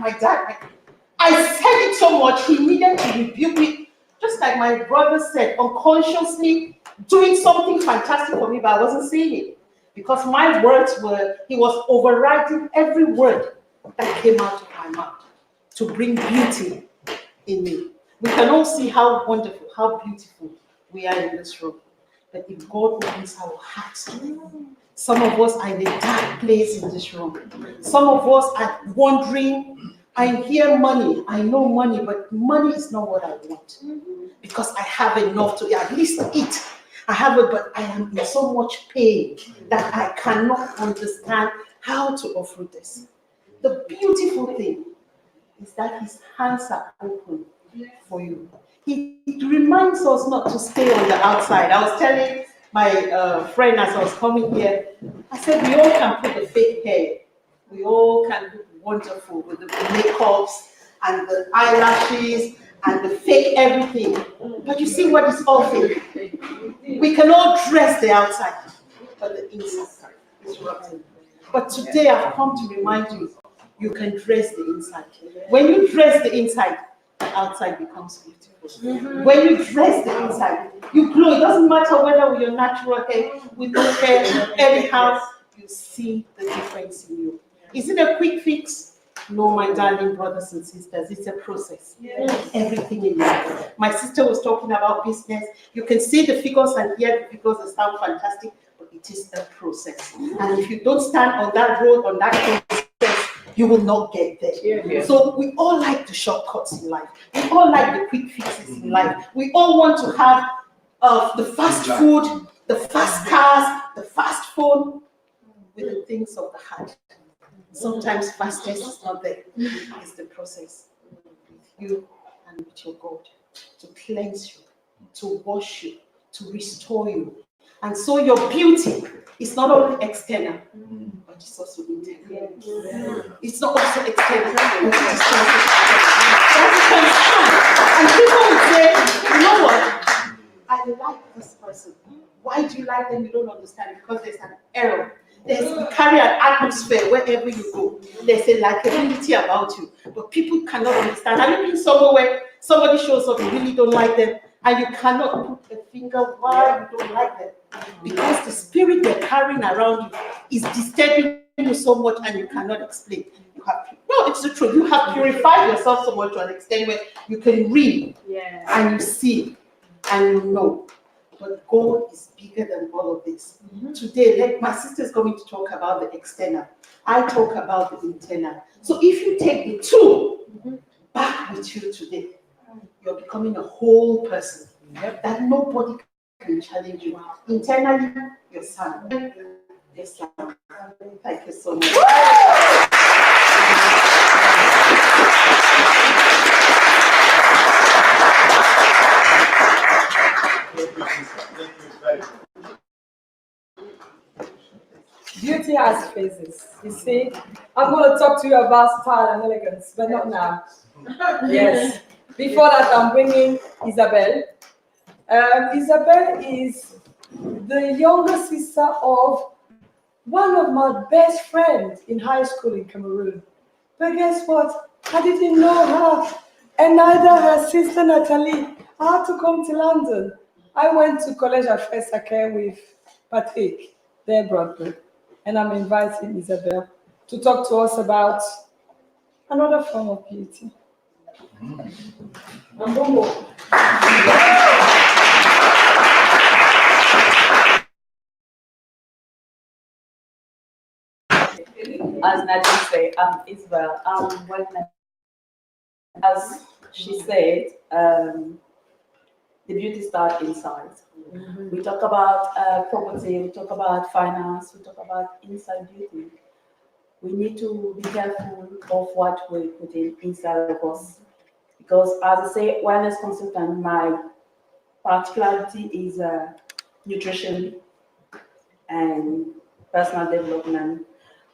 I said it so much, he needed to rebuke me. Just like my brother said, unconsciously doing something fantastic for me, but I wasn't saying it. Because my words were, he was overriding every word that came out of my mouth to bring beauty in me. We can all see how wonderful, how beautiful we are in this room. But if God opens our hearts to it, some of us are in a dark place in this room. Some of us are wondering, I hear money, I know money, but money is not what I want. Because I have enough to at least eat. I have it, but I am in so much pain that I cannot understand how to offer this. The beautiful thing is that His hands are open for you. He reminds us not to stay on the outside. I was telling my friend as I was coming here, I said, we all can put the fake hair. We all can look wonderful with the makeups and the eyelashes and the fake everything. But you see what is all fake? We can all dress the outside, but the inside is rotten. But today I've come to remind you, you can dress the inside. When you dress the inside, the outside becomes beautiful. When you dress the inside, you glow. It doesn't matter whether with your natural hair, with no hair, anyhow, you see the difference in you. Is it a quick fix? No, my darling brothers and sisters, it's a process. Yes. Everything in life. My sister was talking about business. You can see the figures and hear the figures that sound fantastic, but it is a process. And if you don't stand on that road, on that process, you will not get there. Yeah. So we all like the shortcuts in life. We all like the quick fixes in life. We all want to have the fast food, the fast cars, the fast phone, with the things of the heart. Sometimes fastness is not there. It's the process with you and with your God to cleanse you, to wash you, to restore you. And so your beauty is not only external, but it's also internal. It's not also external, but it is also internal. And people will say, you know what? I like this person. Why do you like them? You don't understand. Because there's an error. You carry an atmosphere wherever you go. There's a likability about you, but people cannot understand. Have you been somewhere where somebody shows up, you really don't like them, and you cannot put a finger why you don't like them? Because the spirit they're carrying around you is disturbing you so much, and you cannot explain. No, it's the truth. You have purified yourself so much to an extent where you can read, and you see, and you know. But God is bigger than all of this. Today, like my sister is going to talk about the external. I talk about the internal. So if you take the two back with you today, you're becoming a whole person that nobody can challenge you. Internally, you're sound. You're sound. Thank you so much. Beauty has phases. You see, I'm going to talk to you about style and elegance, but not now. Yes. Before that, I'm bringing Isabel. Isabel is the younger sister of one of my best friends in high school in Cameroon. But guess what? I didn't know her, and neither her sister Natalie. I had to come to London. I went to college at First Acre with Patrick, their brother, and I'm inviting Isabel to talk to us about another form of beauty. Mbongo. As Nadine said, Isabel, as she said, the beauty starts inside. We talk about property, we talk about finance, we talk about inside beauty. We need to be careful of what we put inside of us. Because as I say, wellness consultant, my particularity is nutrition and personal development.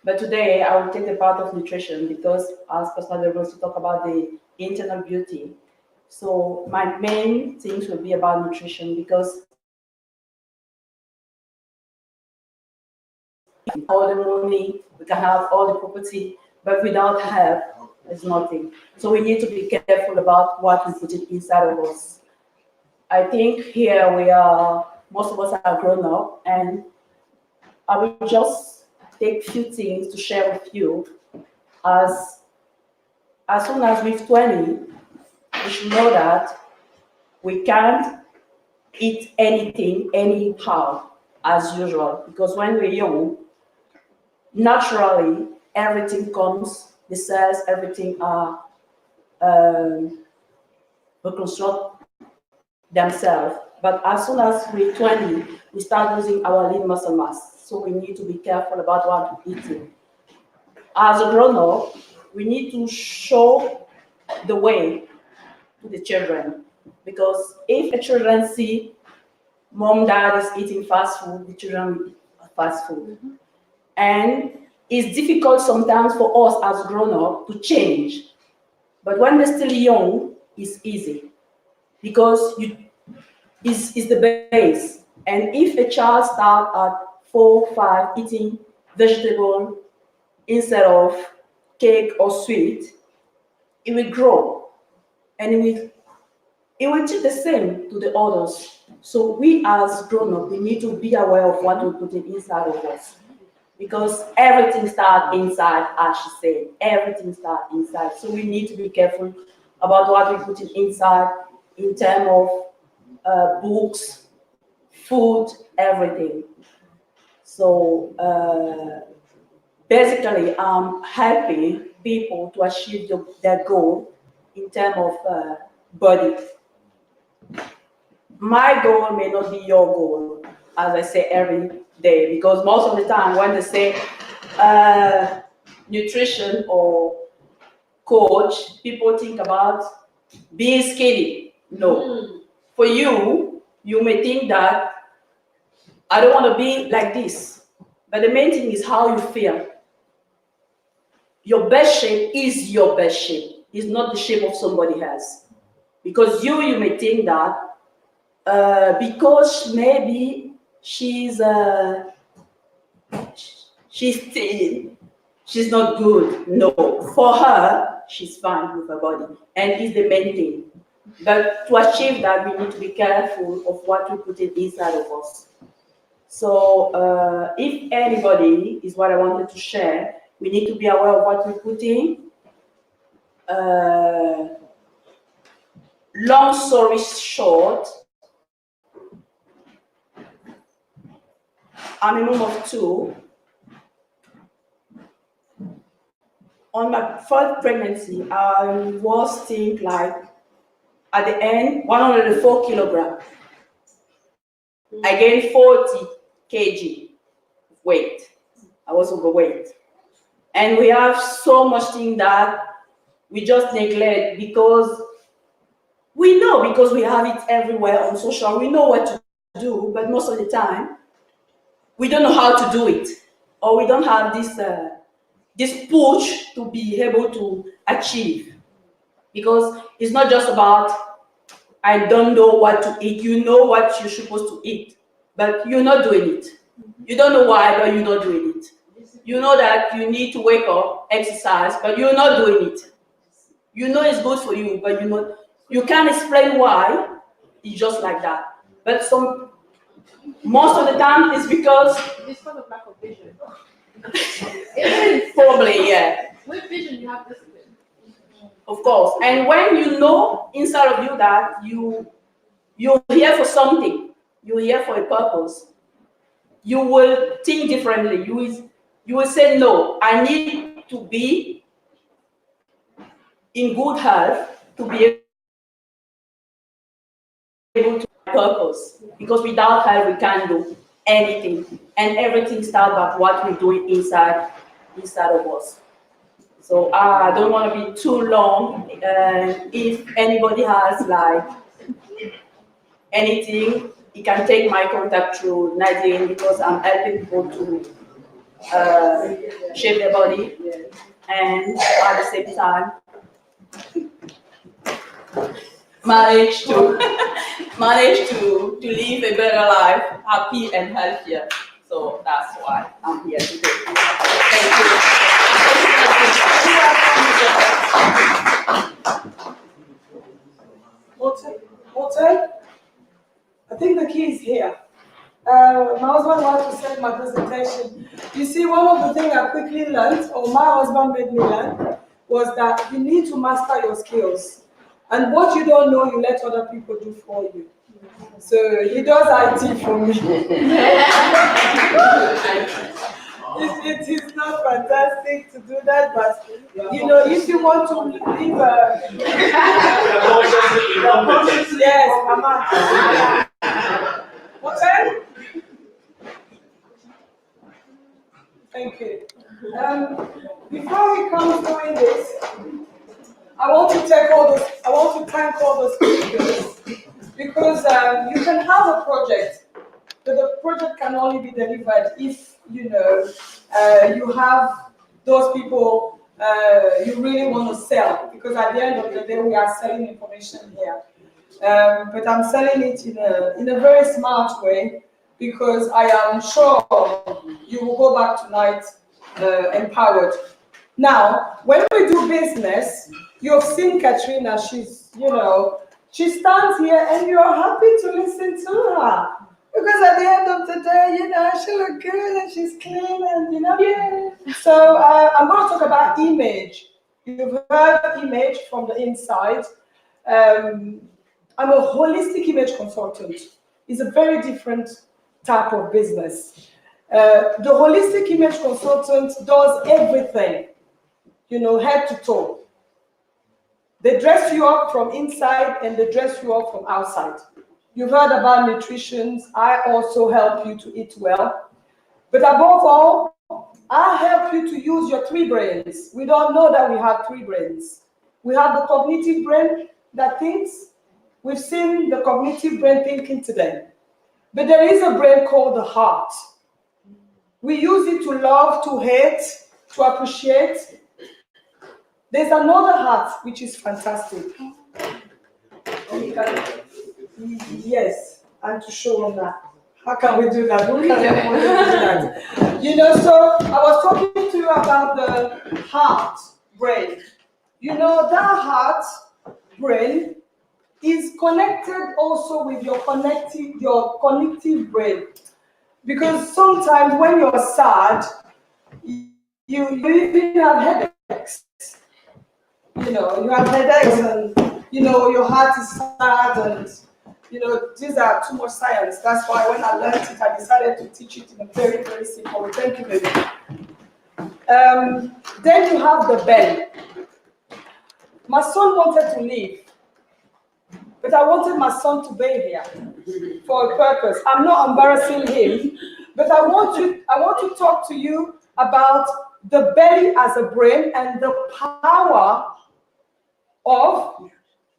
But today I will take the part of nutrition because as personal development, we talk about the internal beauty. So my main things will be about nutrition because all the money, we can have all the property, but without health, there's nothing. So we need to be careful about what we put inside of us. I think here most of us are grown up, and I will just take a few things to share with you. As soon as we're 20, we should know that we can't eat anything anyhow as usual, because when we're young, naturally everything comes, the cells, everything are reconstruct themselves. But as soon as we're 20, we start losing our lean muscle mass. So we need to be careful about what we're eating. As a grown-up, we need to show the way to the children. Because if the children see mom, dad is eating fast food, the children will eat fast food. And it's difficult sometimes for us as grown-up to change. But when they're still young, it's easy. Because it's the base. And if a child starts at 4, 5 eating vegetable instead of cake or sweet, it will grow. And it will do the same to the others. So we as grown-up, we need to be aware of what we put inside of us. because everything starts inside, as she said. Everything starts inside. So we need to be careful about what we put inside in terms of books, food, everything. So basically, I'm helping people to achieve their goal in terms of body. My goal may not be your goal, as I say every day, because most of the time when they say nutrition or coach, people think about being skinny. No. For you, you may think that I don't want to be like this. But the main thing is how you feel. Your best shape is your best shape. It's not the shape of somebody else. Because you may think that because maybe she's thin, she's not good. No, for her, she's fine with her body, and it's the main thing. But to achieve that, we need to be careful of what we put inside of us. So if anybody is what I wanted to share, we need to be aware of what we put in. Long story short, I'm a mom of two. On my first pregnancy, I was thinking like, at the end, 104 kilograms. I gained 40 kg weight. I was overweight. And we have so much thing that we just neglect because we know, because we have it everywhere on social, we know what to do, but most of the time, we don't know how to do it. Or we don't have this push to be able to achieve. Because it's not just about, I don't know what to eat. You know what you're supposed to eat, but you're not doing it. You don't know why, but you're not doing it. You know that you need to wake up, exercise, but you're not doing it. You know it's good for you, but you can't explain why. It's just like that. But most of the time it's because It's because of lack of vision. probably, yeah. With vision, you have discipline. Of course. And when you know inside of you that you're here for something, you're here for a purpose, you will think differently. You will say, no, I need to be in good health to be able to purpose. Because without health, we can't do anything. And everything starts with what we're doing inside of us. So I don't want to be too long. If anybody has like anything, you can take my contact through Nadine, because I'm helping people to shape their body and at the same time manage to live a better life, happy and healthier. So that's why I'm here today. Thank you. Mote, I think the key is here. My husband wanted to set my presentation. You see, one of the things I quickly learned, or my husband made me learn, was that you need to master your skills. And what you don't know, you let other people do for you. So he does IT for me. It is not fantastic to do that, but you know, if you want to leave yes, Mama. Okay? Thank you. Before we come doing this, I want to thank all the speakers, because you can have a project, but the project can only be delivered if you have those people you really want to sell. Because at the end of the day, we are selling information here, but I'm selling it in a very smart way, because I am sure you will go back tonight empowered. Now, when we do business, you've seen Katrina, she stands here and you're happy to listen to her. Because at the end of the day, she look good and she's clean and Yeah. So I'm going to talk about image. You've heard image from the inside. I'm a holistic image consultant. It's a very different type of business. The holistic image consultant does everything, head to toe. They dress you up from inside and they dress you up from outside. You've heard about nutrition. I also help you to eat well. But above all, I help you to use your three brains. We don't know that we have three brains. We have the cognitive brain that thinks. We've seen the cognitive brain thinking today. But there is a brain called the heart. We use it to love, to hate, to appreciate. There's another heart which is fantastic. Yes, and to show them that. How can we do that? Who can we do that? So I was talking to you about the heart brain. That heart brain is connected also with your cognitive brain. Because sometimes when you're sad, you even have headaches. You have headaches and, your heart is sad and, these are too much science. That's why when I learned it, I decided to teach it in a very, very simple way. Thank you, baby. Then you have the belly. My son wanted to leave, but I wanted my son to be here for a purpose. I'm not embarrassing him, but I want to talk to you about the belly as a brain and the power of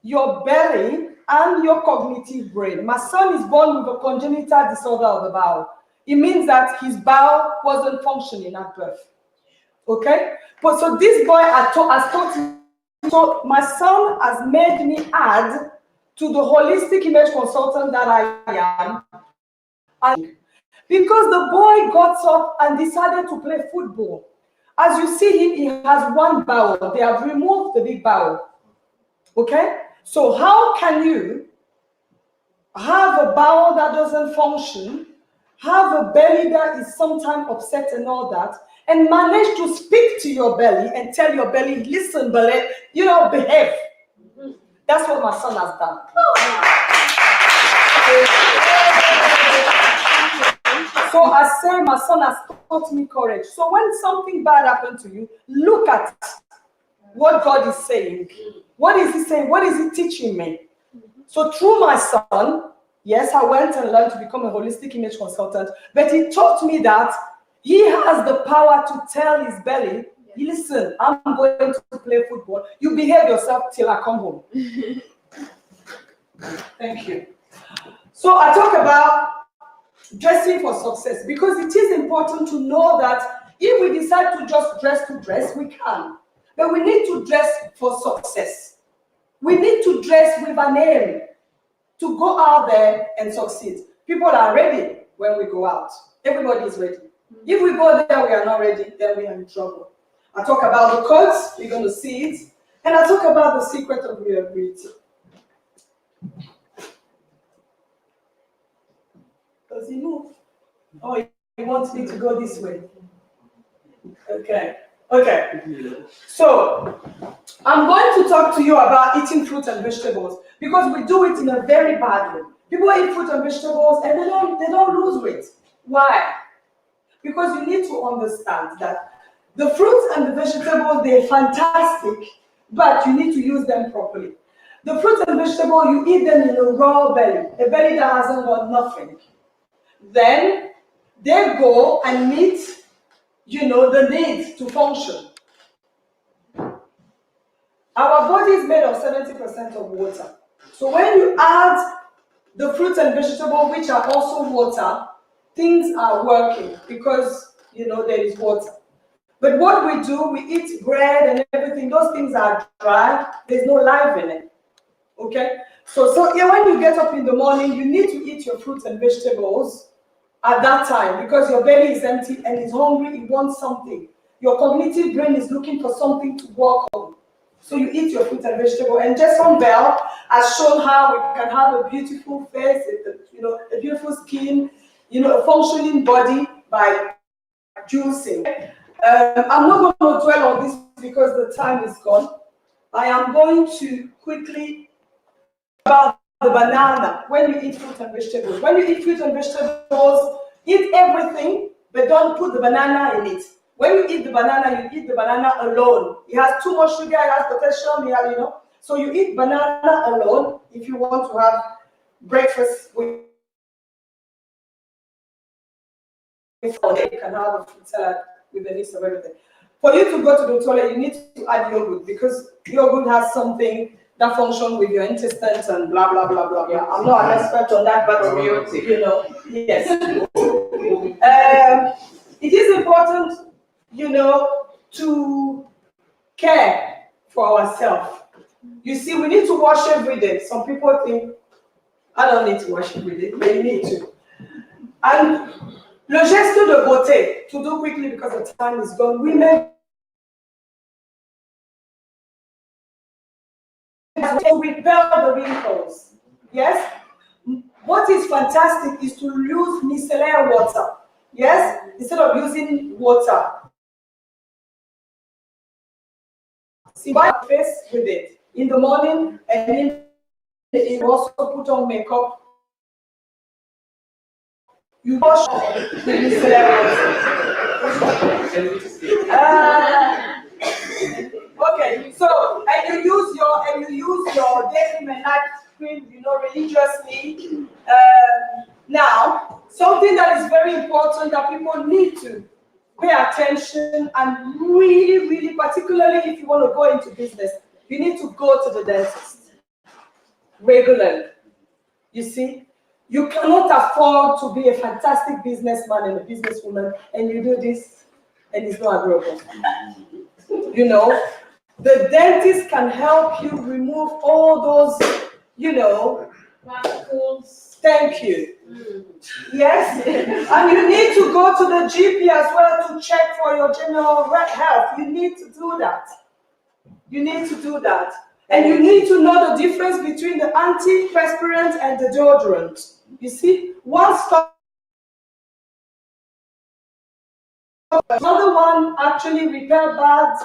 your belly and your cognitive brain. My son is born with a congenital disorder of the bowel. It means that his bowel wasn't functioning at birth. Okay? But so this boy has taught me. So my son has made me add to the holistic image consultant that I am. Because the boy got up and decided to play football. As you see him, he has one bowel. They have removed the big bowel. Okay? So how can you have a bowel that doesn't function, have a belly that is sometimes upset and all that, and manage to speak to your belly and tell your belly, listen, belly, behave. That's what my son has done. So I say my son has taught me courage. So when something bad happened to you, look at what God is saying. What is he saying? What is he teaching me? So through my son, yes, I went and learned to become a holistic image consultant, but he taught me that he has the power to tell his belly, listen, I'm going to play football. You behave yourself till I come home. Thank you. So I talk about dressing for success because it is important to know that if we decide to just dress, we can. But we need to dress for success. We need to dress with an aim to go out there and succeed. People are ready when we go out. Everybody is ready. If we go there, we are not ready, then we are in trouble. I talk about the codes, you're going to see it. And I talk about the secret of reliability. Does he move? Oh, he wants me to go this way. Okay. So, I'm going to talk to you about eating fruit and vegetables because we do it in a very bad way. People eat fruit and vegetables and they don't lose weight. Why? Because you need to understand that the fruits and the vegetables, they're fantastic, but you need to use them properly. The fruits and vegetables, you eat them in a raw belly, a belly that hasn't got nothing. Then they go and meet, the need to function. Our body is made of 70% of water. So when you add the fruits and vegetables, which are also water, things are working because, there is water. But what we do, we eat bread and everything. Those things are dry. There's no life in it. Okay? So when you get up in the morning, you need to eat your fruits and vegetables at that time because your belly is empty and is hungry. It wants something. Your cognitive brain is looking for something to work on. So you eat your fruit and vegetable. And Jason Bell has shown how we can have a beautiful face, a beautiful skin, a functioning body by juicing. I'm not going to dwell on this because the time is gone. I am going to quickly about the banana. When you eat fruit and vegetables, eat everything, but don't put the banana in it. When you eat the banana, you eat the banana alone. It has too much sugar, it has potassium, So you eat banana alone if you want to have breakfast with you can have a fruit salad with a list of everything. For you to go to the toilet, you need to add yogurt because yogurt has something that functions with your intestines and blah blah blah blah blah. I'm not an expert on that, but yes. It is important, to care for ourselves. You see, we need to wash every day. Some people think, I don't need to wash every day, but you need to. And le geste de beauté, to do quickly because the time is gone, women to repel the wrinkles. Yes? What is fantastic is to use micellar water. Yes? Instead of using water. See, wipe your face with it in the morning, and then you also put on makeup. You wash the micellar water. Okay, so and you use your day cream and night cream, religiously. Now, something that is very important that people need to pay attention and really, really, particularly if you want to go into business, you need to go to the dentist regularly. You see, you cannot afford to be a fantastic businessman and a businesswoman and you do this and it's not agreeable. The dentist can help you remove all those, thank you. Yes, and you need to go to the GP as well to check for your general health. You need to do that. And you need to know the difference between the antiperspirant and the deodorant. You see, one stop, another one actually repair bads.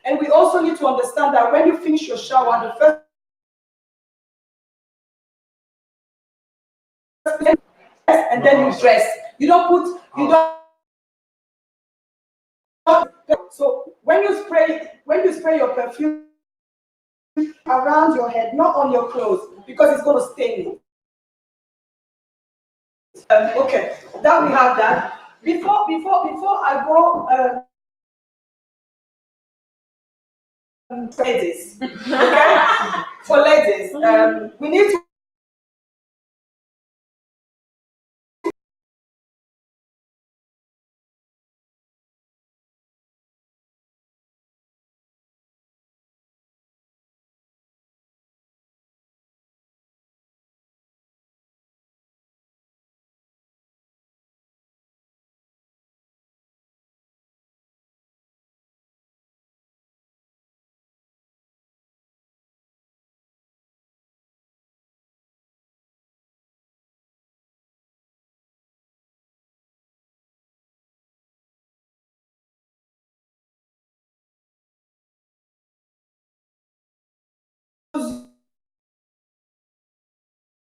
And we also need to understand that when you finish your shower, the first and then you dress. You don't. So when you spray your perfume around your head, not on your clothes, because it's going to stain it. Okay, that we have that. Before I go. Ladies, okay? For ladies, we need to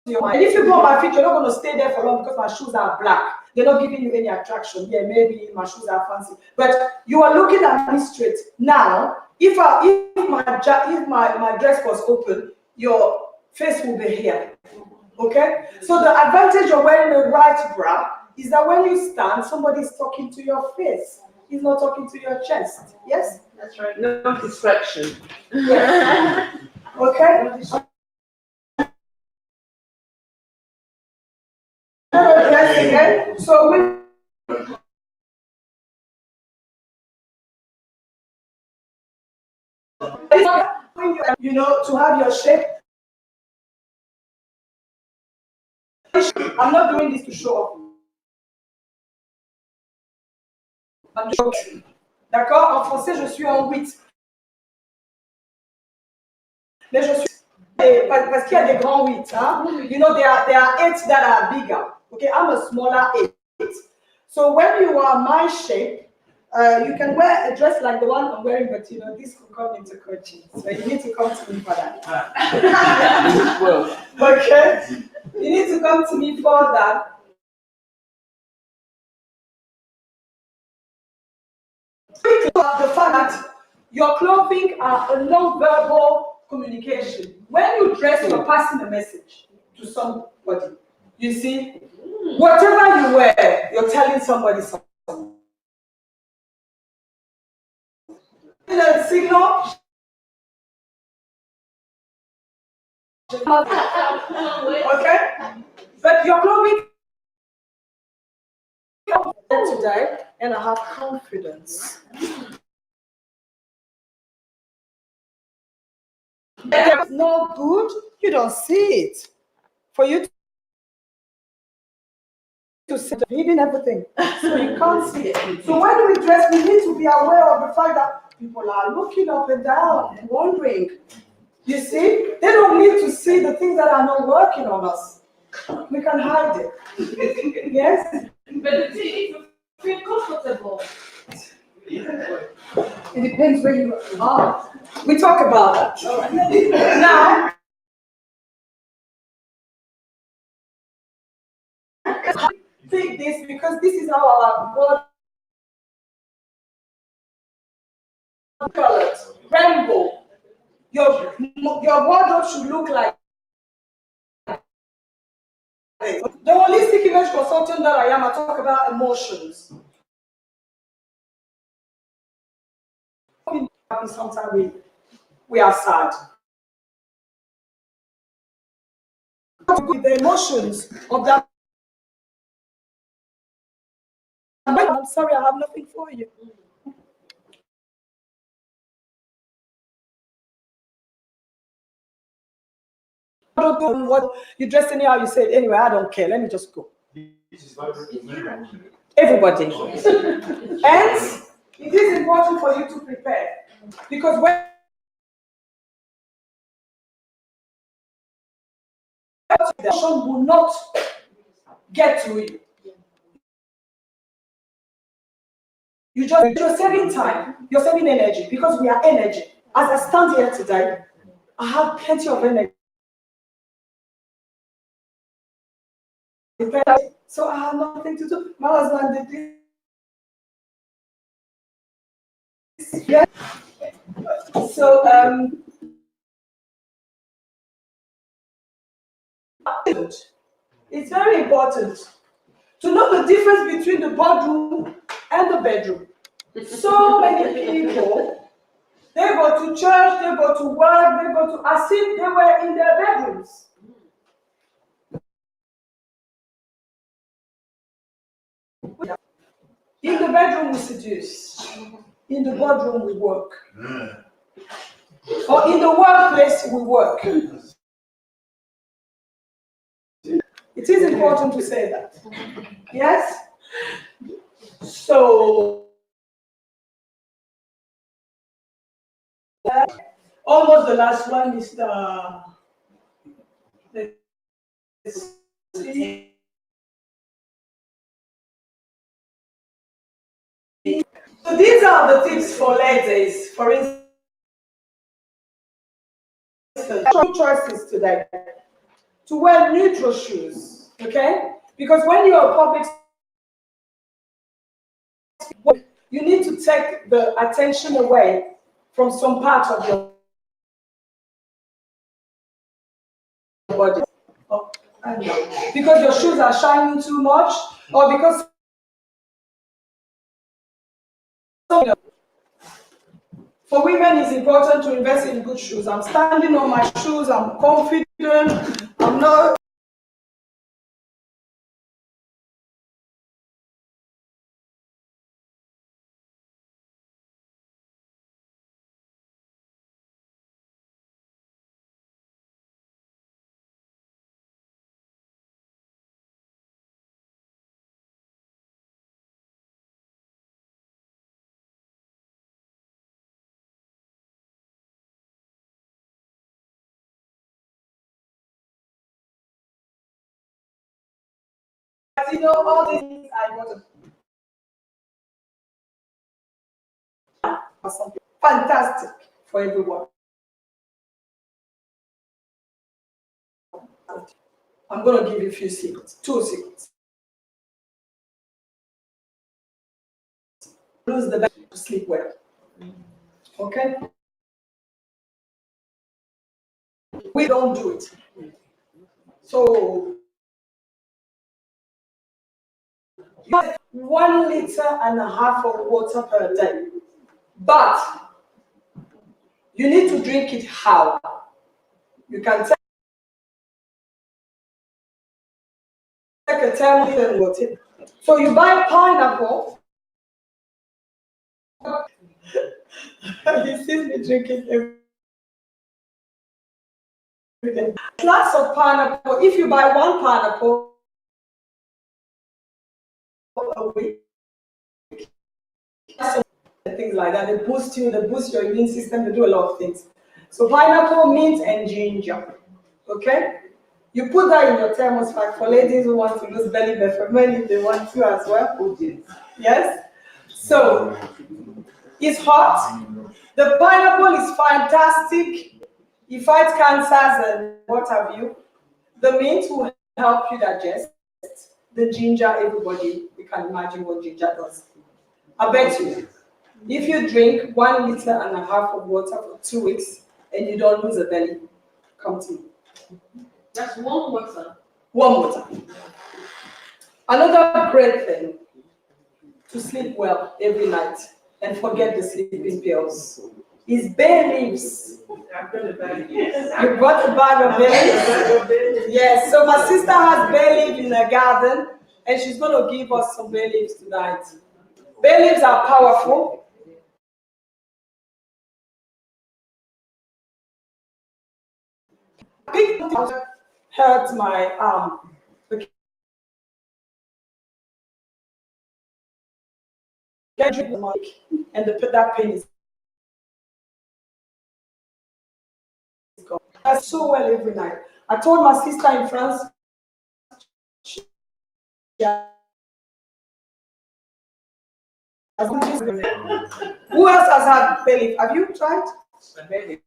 and if you go on my feet, you're not going to stay there for long because my shoes are black. They're not giving you any attraction. Yeah, maybe my shoes are fancy, but you are looking at me straight. Now, if my dress was open, your face will be here. Okay? So the advantage of wearing a white bra is that when you stand, somebody is talking to your face. He's not talking to your chest. Yes? That's right. No distraction. Yes. Okay? Yes, okay. So to have your shape. I'm not doing this to show off. I'm joking. D'accord? En français, je suis en 8. Mais je suis parce qu'il y a des grands 8. Hein? You know, there are 8 that are bigger. Okay, I'm a smaller 8. So when you are my shape, you can wear a dress like the one I'm wearing, but you know, this could come into coaching. So you need to come to me for that. Okay? You need to come to me for that. The fact that your clothing are a non-verbal communication. When you dress, you're passing a message to somebody. You see, whatever you wear, you're telling somebody something. The signal. Okay, but your clothing today, and I have confidence. It's not good, you don't see it. For you to see hidden everything, so you can't see it. So when we dress, we need to be aware of the fact that people are looking up and down and wondering. You see, they don't need to see the things that are not working on us. We can hide it. Yes? But the thing is, feel comfortable. It depends where you are. We talk about that. All right. Now, take this because this is how our God colored rainbow. Your wardrobe should look like this. The holistic image consultant that I am, I talk about emotions. Sometimes we are sad. With the emotions of that. I'm sorry, I have nothing for you. Don't go what you dress anyhow, you say anyway, I don't care, let me just go. Everybody. And it is important for you to prepare. Because when the emotion will not get to you. You're saving time, you're saving energy, because we are energy. As I stand here today, I have plenty of energy. So I have nothing to do. My husband did this. Yeah. So it's very important to know the difference between the boardroom and the bedroom. So many people, they go to church, they go to work, they go to as if they were in their bedrooms. In the bedroom we seduce, in the boardroom we work, or in the workplace we work. It is important to say that. Yes? So, almost the last one is the. So these are the tips for ladies. For instance, two choices today. To wear neutral shoes, okay? Because when you're a public, you need to take the attention away from some part of your body. Oh, I know. Because your shoes are shining too much, or because for women it's important to invest in good shoes. I'm standing on my shoes, I'm confident, I'm not you know, all these things I got fantastic for everyone. I'm going to give you a few secrets, 2 secrets. Lose the best to sleep well. Okay? We don't do it. So, you have 1.5 liters of water per day. But you need to drink it how? You can take a thermos and water. So you buy pineapple. He sees me drinking every day. Glass of pineapple. If you buy one pineapple a week, things like that, they boost you, they boost your immune system, they do a lot of things. So pineapple, mint, and ginger. Okay? You put that in your thermos for ladies who want to lose belly, but for men if they want to as well. Yes? So it's hot. The pineapple is fantastic. It fights cancers and what have you. The mint will help you digest. The ginger, everybody, you can imagine what ginger does. I bet you, if you drink 1.5 liters of water for 2 weeks and you don't lose a belly, come to me. That's warm water. Warm water. Another great thing to sleep well every night and forget the sleeping pills is bay leaves. You brought a bag of bay leaves? Yes, so my sister has bay leaves in her garden and she's going to give us some bay leaves tonight. Bay leaves are powerful. Big hurt my arm. And that pain is gone. I sleep so well every night. I told my sister in France. Who else has had belly? Have you tried? Belly.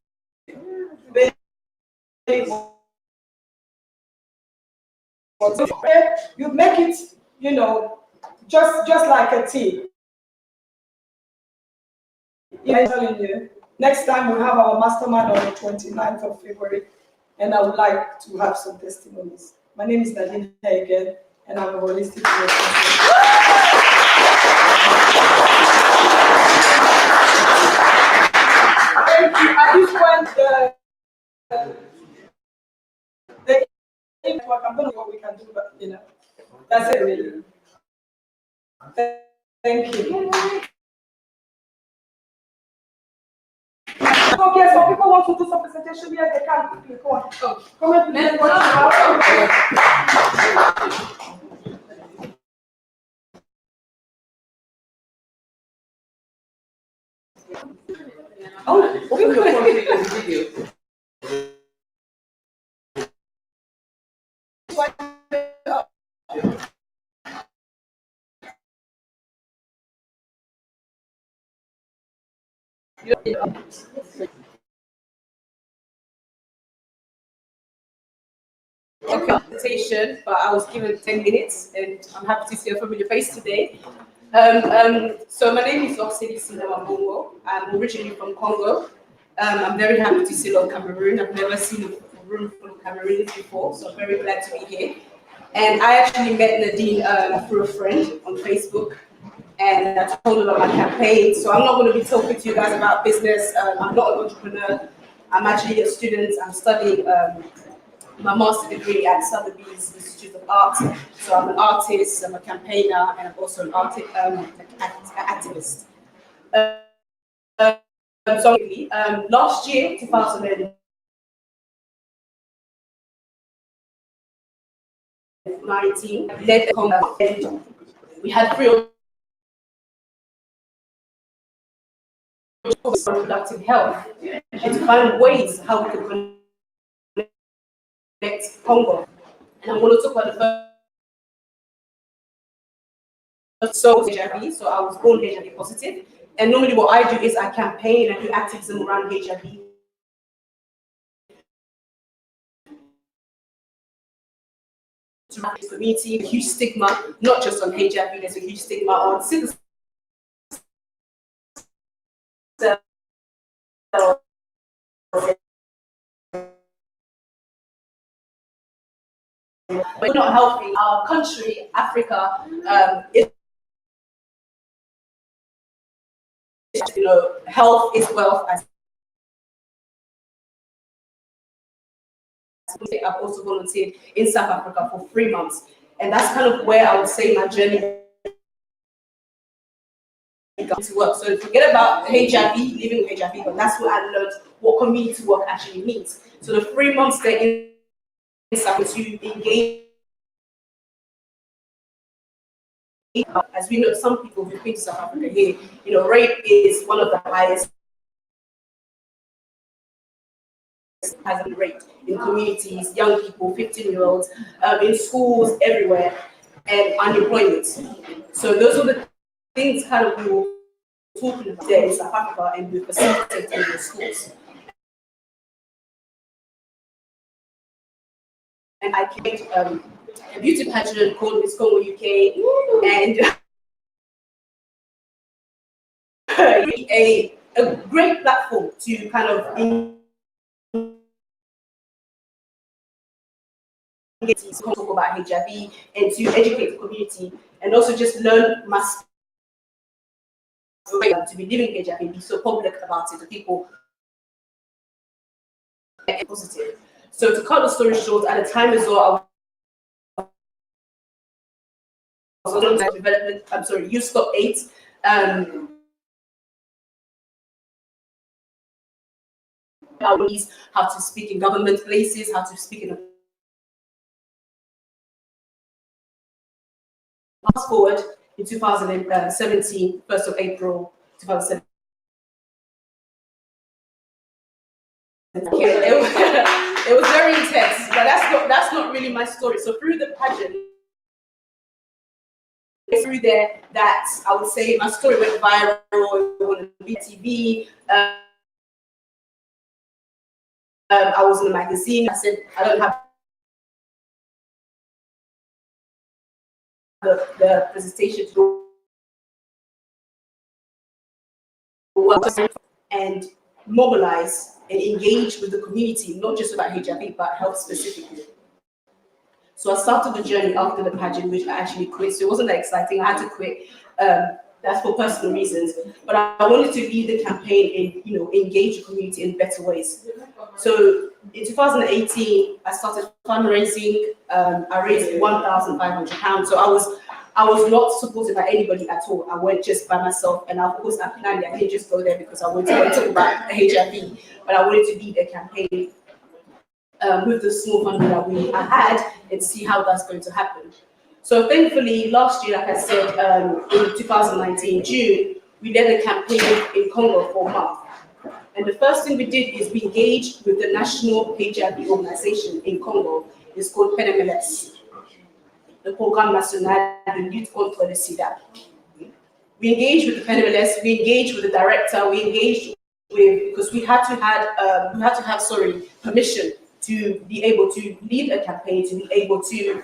You make it, you know, just like a tea. I'm telling you, next time we have our mastermind on the 29th of February, and I would like to have some testimonies. My name is Nadine again, and I'm a holistic nutritionist. Thank you. At this point, the network, I'm going to know what we can do, but you know, that's it really. Thank you. Okay, so people want to do some presentation here, they can quickly go on. Come and present what you have. Oh, we could video. Okay, presentation, but I was given 10 minutes, and I'm happy to see a familiar face today. So my name is Oksidi Sinawambongo. I'm originally from Congo. I'm very happy to see a lot of Cameroon. I've never seen a room full of Cameroonians before, so I'm very glad to be here. And I actually met Nadine through a friend on Facebook, and I told her about my campaign. So I'm not going to be talking to you guys about business. I'm not an entrepreneur. I'm actually a student. I'm studying my master's degree at Sotheby's Institute of Art. So I'm an artist, I'm a campaigner, and I'm also an activist. So last year, 2019, led the conference. We had 3 reproductive health and to find ways how we could connect Congo. And I'm going to talk about the So HIV, so I was born HIV positive. And normally what I do is I campaign and do activism around HIV. To the community, a huge stigma, not just on HIV, there's a huge stigma on sickle cell. We're not healthy. Our country, Africa, is, health is wealth. As I've also volunteered in South Africa for 3 months, and that's kind of where I would say my journey to work. So forget about HIV, living with HIV, but that's where I learned what community work actually means. So the 3 months there in South Africa to engage. As we know, some people who've been to South Africa here, rape is one of the highest rate in communities, young people, 15-year-olds, in schools, everywhere, and unemployment. So those are the things kind of we were talking about there in South Africa, and we facilitated in the schools. And I created a beauty pageant called Miss Congo UK, and a great platform to kind of talk about HIV and to educate the community, and also just learn mass to be living HIV, be so public about it to people positive. So to cut the story short, at the time as well, I was on development. Youth Stop AIDS. How to speak in government places, how to speak in. Fast forward in 2017, 1st of April 2017. It was very intense, but that's not really my story. So through the pageant, through there, that I would say my story went viral on TV. I was in a magazine. I said I don't have the presentation to work and mobilize and engage with the community, not just about HIV, but health specifically. So I started the journey after the pageant, which I actually quit. So it wasn't that exciting. I had to quit. That's for personal reasons. But I wanted to lead the campaign and engage the community in better ways. So in 2018, I started fundraising. I raised £1,500. So I was not supported by anybody at all. I went just by myself, and of course, I didn't just go there because I wanted to talk about HIV, but I wanted to lead a campaign with the small funding that I had and see how that's going to happen. So thankfully, last year, like I said, in 2019, June, we led a campaign in Congo for a month. And the first thing we did is we engaged with the national HIV organization in Congo. It's called PNMLS, the Programme National de Lutte contre le Sida. We engaged with the PNMLS, we engaged with the director, we engaged with, because we had to have permission to be able to lead a campaign, to be able to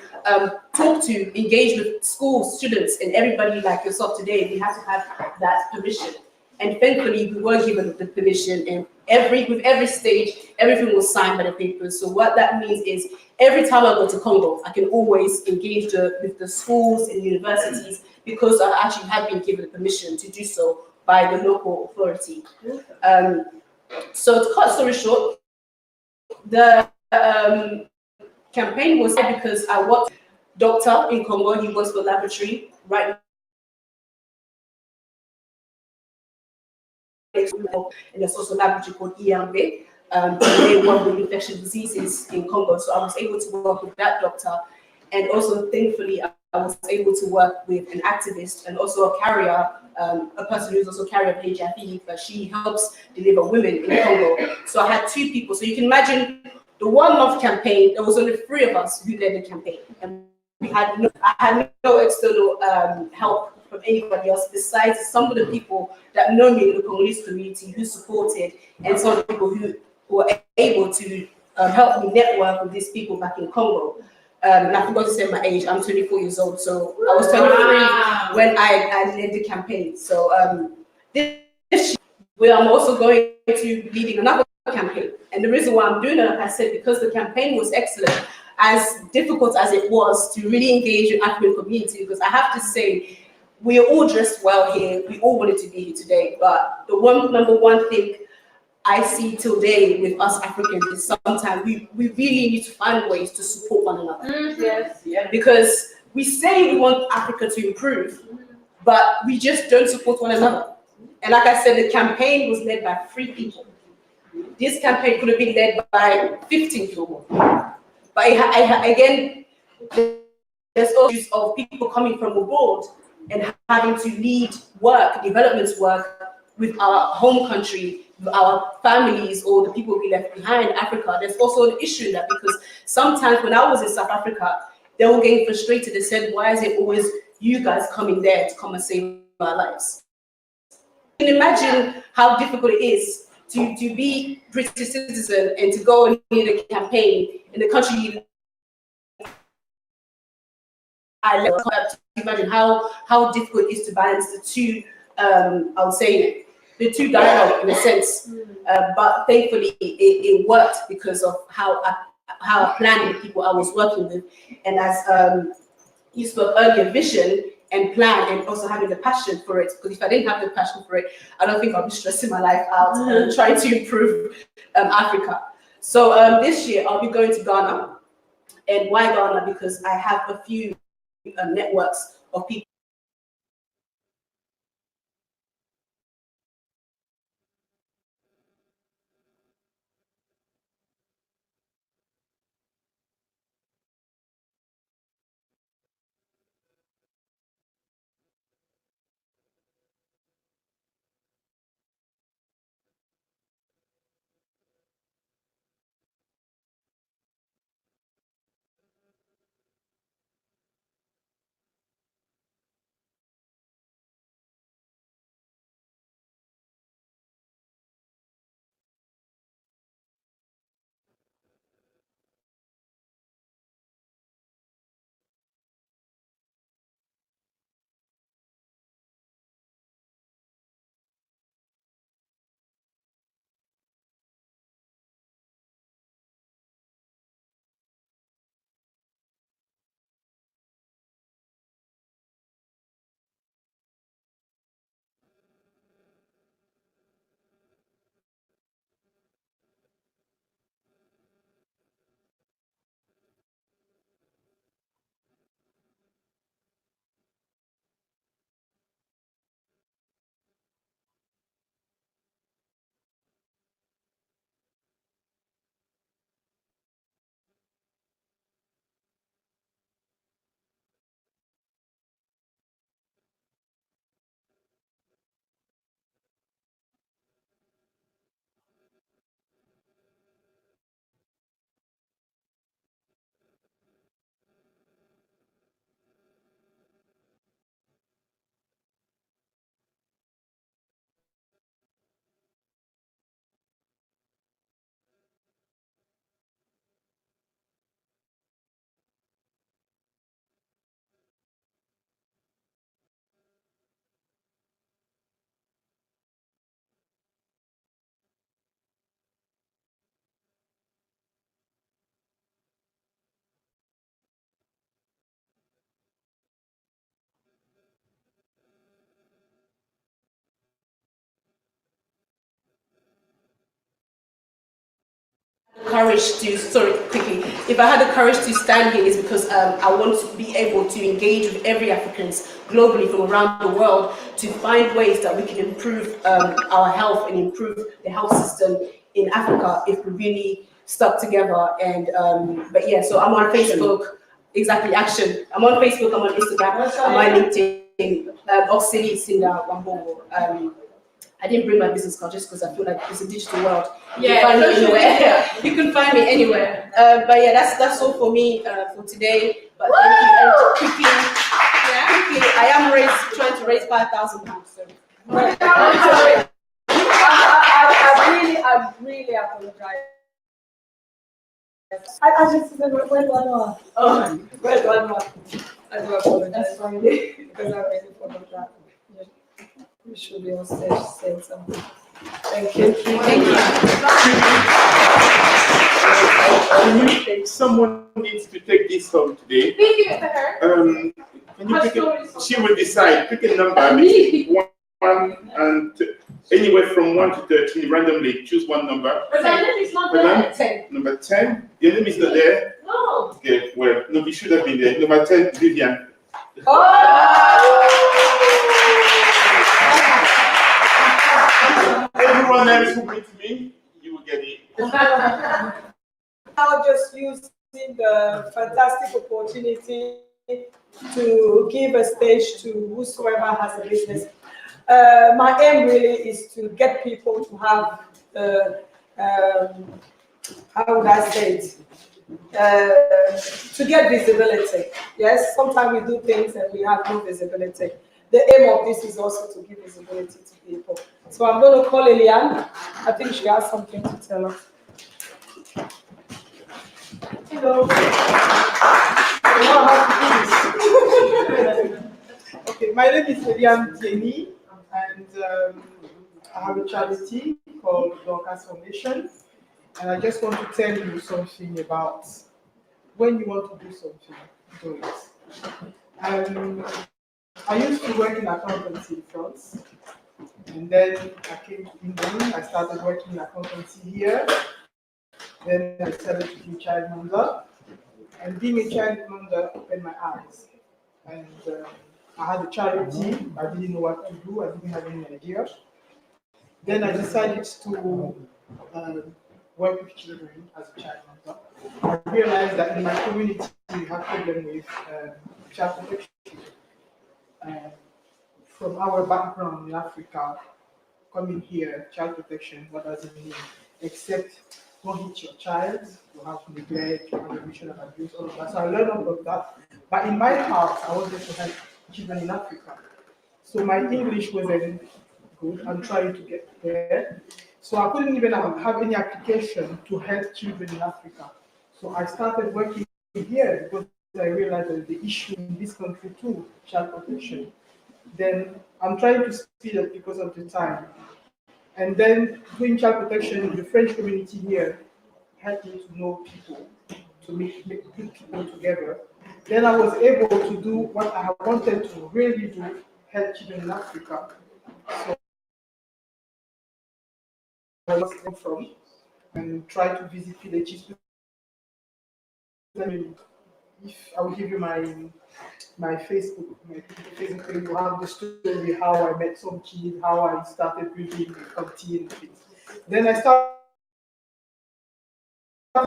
talk to, engage with schools, students, and everybody like yourself today. We had to have that permission. And thankfully, we were given the permission, and with every stage, everything was signed by the papers. So what that means is every time I go to Congo, I can always engage with the schools and universities because I actually have been given permission to do so by the local authority. So to cut story short, the campaign was there because I worked doctor in Congo. He works for laboratory right now. And there's also a laboratory called EMB. They work with infectious diseases in Congo. So I was able to work with that doctor. And also, thankfully, I was able to work with an activist and also a carrier, a person who's also a carrier of HIV, but she helps deliver women in Congo. So I had two people. So you can imagine the 1 month campaign, there was only 3 of us who led the campaign. And I had no external help from anybody else besides some of the people that know me in the Congolese community who supported, and some of the people who were able to help me network with these people back in Congo. And I forgot to say my age. I'm 24 years old, so I was 23 when I led the campaign. So this year, I'm also going to be leading another campaign. And the reason why I'm doing it, like I said, because the campaign was excellent, as difficult as it was to really engage with African community, because I have to say, we are all dressed well here. We all wanted to be here today. But the number one thing I see today with us Africans is sometimes we really need to find ways to support one another. Yes. Yeah. Because we say we want Africa to improve, but we just don't support one another. And like I said, the campaign was led by 3 people. This campaign could have been led by 15 people. But again, there's issues of people coming from abroad and having to lead work, development work with our home country, with our families or the people we left behind, Africa. There's also an issue in that, because sometimes when I was in South Africa, they were getting frustrated and said, why is it always you guys coming there to come and save our lives? You can imagine how difficult it is to be British citizen and to go and lead a campaign in the country you I love. Imagine how difficult it is to balance the two, I would say, the two dialogue in a sense. But thankfully, it worked because of how I planned the people I was working with. And as you spoke earlier, vision and plan, and also having the passion for it. Because if I didn't have the passion for it, I don't think I'll be stressing my life out trying to improve Africa. So this year, I'll be going to Ghana. And why Ghana? Because I have a few networks of people. Courage to, sorry, quickly, if I had the courage to stand here is because I want to be able to engage with every Africans globally from around the world to find ways that we can improve our health and improve the health system in Africa if we really stuck together. And but yeah, so I'm on Facebook, exactly, action. I'm on Facebook, I'm on Instagram, I'm on LinkedIn, Oxley, Sinda, Wambongo. I didn't bring my business card just because I feel like it's a digital world. You can find me anywhere. You can find me anywhere. But yeah, that's all for me for today. But thank you. And quickly, Yeah. I am trying to raise £5,000. So. I really apologize. I just said, well done, oh, well done, I do apologize because I already forgot that. We should be on stage saying something. Thank you. Someone needs to take this home today. Please give it to her. Can you pick she will decide. Pick a number between 1 and anywhere from 1 to 13 randomly. Choose one number. But my name is not there. 10. Number 10. Your name is not there. No. Okay. Well, no, you should have been there. Number 10, Vivian. Everyone else who beats me, you will get it. I'll just use the fantastic opportunity to give a stage to whosoever has a business. My aim really is to get people to have how would I say it? To get visibility. Yes, sometimes we do things and we have no visibility. The aim of this is also to give visibility to people. So I'm going to call Liliane. I think she has something to tell us. Hello. Okay, my name is Liliane Tieni, and I have a charity called Dorcas Foundation, and I just want to tell you something about when you want to do something, do it. I used to work in accountancy in France, and then I came to England. I started working in accountancy here. Then I started to be child mother, and being a child mother opened my eyes. And I had a charity. I didn't know what to do. I didn't have any idea. Then I decided to work with children as a child mother. I realized that in my community we have problem with child protection. From our background in Africa, coming here, child protection, what does it mean? Except don't hit your child, you have neglect, you have emotional abuse, all of that. So I learned all of that. But in my heart, I wanted to help children in Africa. So my English wasn't good. I'm trying to get there. So I couldn't even have any application to help children in Africa. So I started working here because I realized that the issue in this country too, child protection. Then I'm trying to speed up because of the time. And then doing child protection, the French community here helped me to know people, to make good people together. Then I was able to do what I wanted to really do, help children in Africa. So I was from and try to visit villages. If I will give you my Facebook page, you have the story how I met some kids, how I started building a canteen. Then I started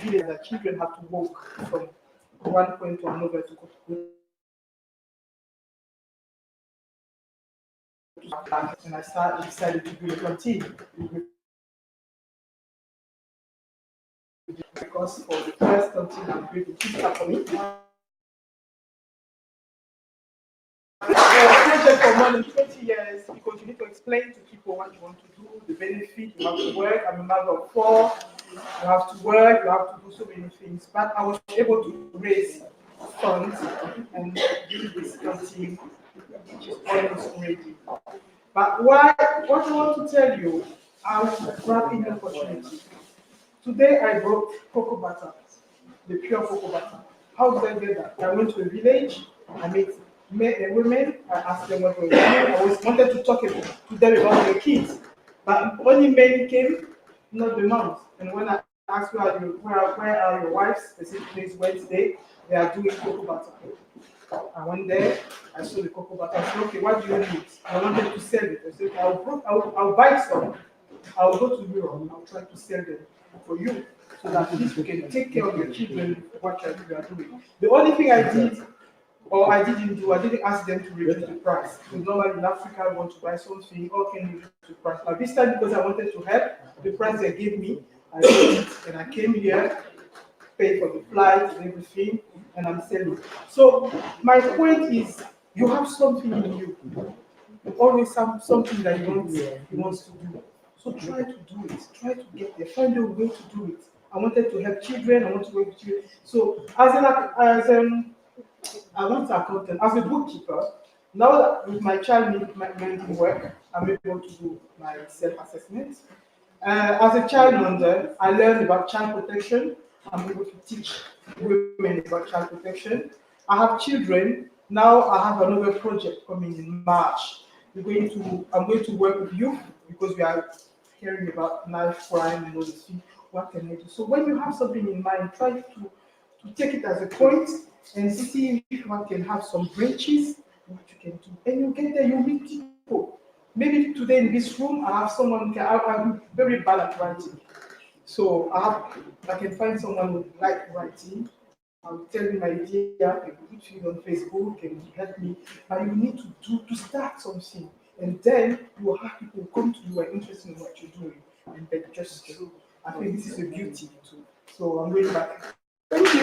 feeling that children have to walk from one point to another to go. And I decided to build a canteen. Because for the first canteen I'm building, kids are for me. For more than 20 years, because you need to explain to people what you want to do, the benefit, you have to work. I'm a mother of 4, you have to work, you have to do so many things. But I was able to raise funds and build this canteen, which is almost ready. But what I want to tell you, I'm grabbing an opportunity. Today I brought cocoa butter, the pure cocoa butter. How did I get that? I went to a village, I met women, I asked them what was doing. I wanted to talk to them about their kids, but only men came, not the moms. And when I asked where are your wives, they said today's Wednesday, they are doing cocoa butter. I went there, I saw the cocoa butter. I said, okay, what do you need? I wanted to sell it. I said, I'll buy some. I'll go to Europe. I'll try to sell them for you, so that at least you can take care of your children, what you are doing. The only thing I did, or I didn't ask them to reduce the price. Because normally in Africa, I want to buy something, or can you reduce the price? But this time, because I wanted to help, the price they gave me, I paid it, and I came here, paid for the flight and everything, and I'm selling. So my point is, You have something in you. You always have something that you want to do. So try to do it. Try to get there. Find a way to do it. I wanted to help children. I want to work with children. So I want to accountant, as a bookkeeper, now that with my child needing work, I'm able to do my self-assessment. As a child mother, I learned about child protection. I'm able to teach women about child protection. I have children. Now I have another project coming in March. I'm going to work with youth because we are hearing about knife crime and all this thing. What can I do? So when you have something in mind, try to take it as a point and see if one can have some branches, what you can do. And you get there, you meet people. Maybe today in this room, I have someone, I'm very bad at writing. So I can find someone who like writing. I'll tell you my idea, I can put it on Facebook and help me. But you need to start something. And then you will have people who come to you who are interested in what you're doing. And then just do. I think this is a beauty too. So I'm going back. Thank you.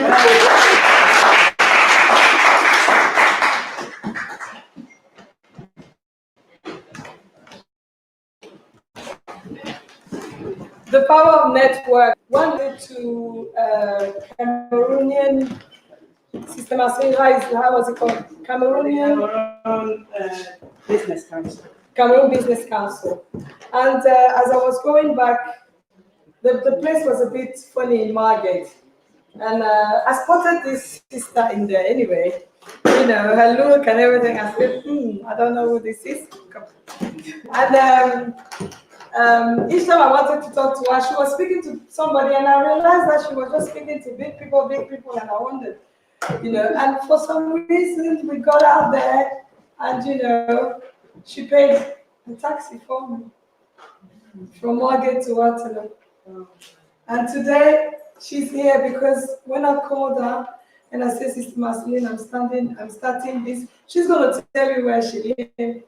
The power of network. One day to Cameroonian system. How was it called? Cameroonian Business Council. Cameroon Business Council. And as I was going back, the place was a bit funny in Margate. And I spotted this sister in there anyway. You know, her look and everything. I said, I don't know who this is. And each time I wanted to talk to her, she was speaking to somebody, and I realized that she was just speaking to big people, and I wondered, you know, and for some reason we got out there, and you know, she paid a taxi for me from Margate to Waterloo. And today she's here because when I called her and I said, Sister Marceline, I'm starting this, she's going to tell you where she lives.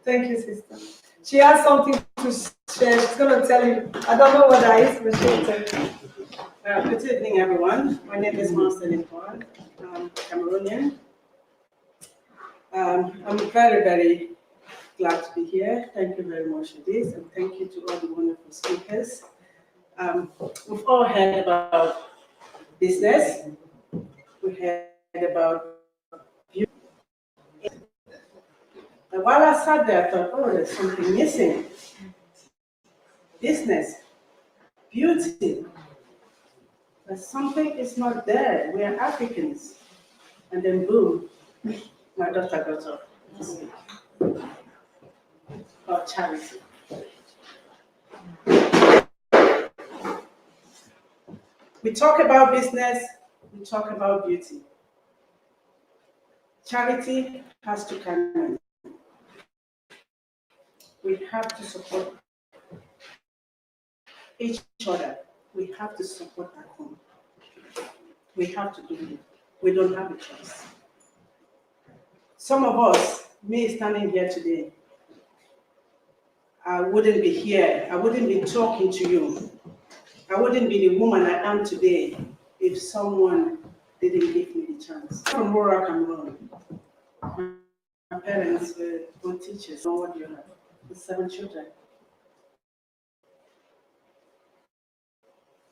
Thank you, sister. She has something to share. She's going to tell you. I don't know what that is, but she'll tell you. Good evening, everyone. My name is Marceline Kwan. I'm Cameroonian. I'm very, very glad to be here. Thank you very much for this, and thank you to all the wonderful speakers. We've all heard about business. We heard about beauty. And while I sat there, I thought, oh, there's something missing. Business, beauty. But something is not there. We are Africans. And then boom, my daughter got up to speak about charity. We talk about business, we talk about beauty. Charity has to come in. We have to support each other. We have to support our home. We have to do it. We don't have a choice. Some of us, me standing here today, I wouldn't be here. I wouldn't be talking to you. I wouldn't be the woman I am today if someone didn't give me the chance. I'm from rural Cameroon. My parents were both teachers. Know what you have? With 7 children.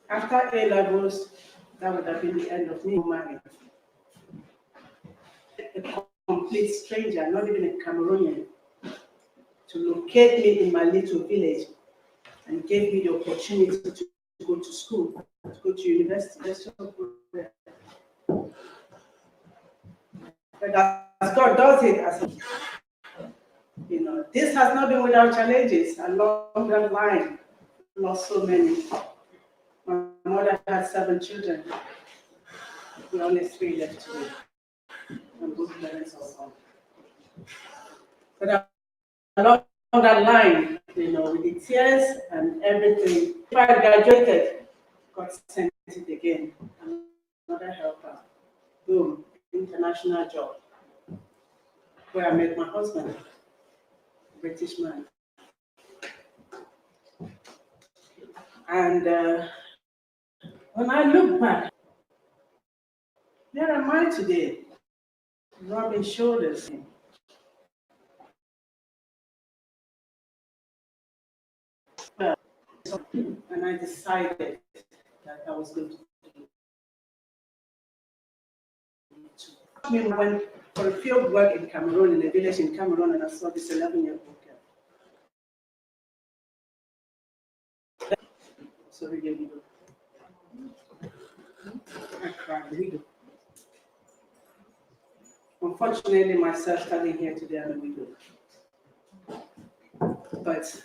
After A levels, that would have been the end of me married. A complete stranger, not even a Cameroonian, to locate me in my little village and gave me the opportunity to go to school, to go to university. That's so good. But as God does it, this has not been without challenges. Along that line, lost so many. My mother had 7 children. We only 3 left today. And both parents are gone. But along that line, with the tears and everything, if I graduated, God sent it again. Another helper. Boom, international job. Where I met my husband, a British man. And when I look back, where am I today? Rubbing shoulders. and I decided that I was going to do it. We went for a field work in Cameroon, in a village in Cameroon, and I saw this 11-year-old girl. So we gave it. I cried, widow. Unfortunately, myself standing here today, I'm a widow. But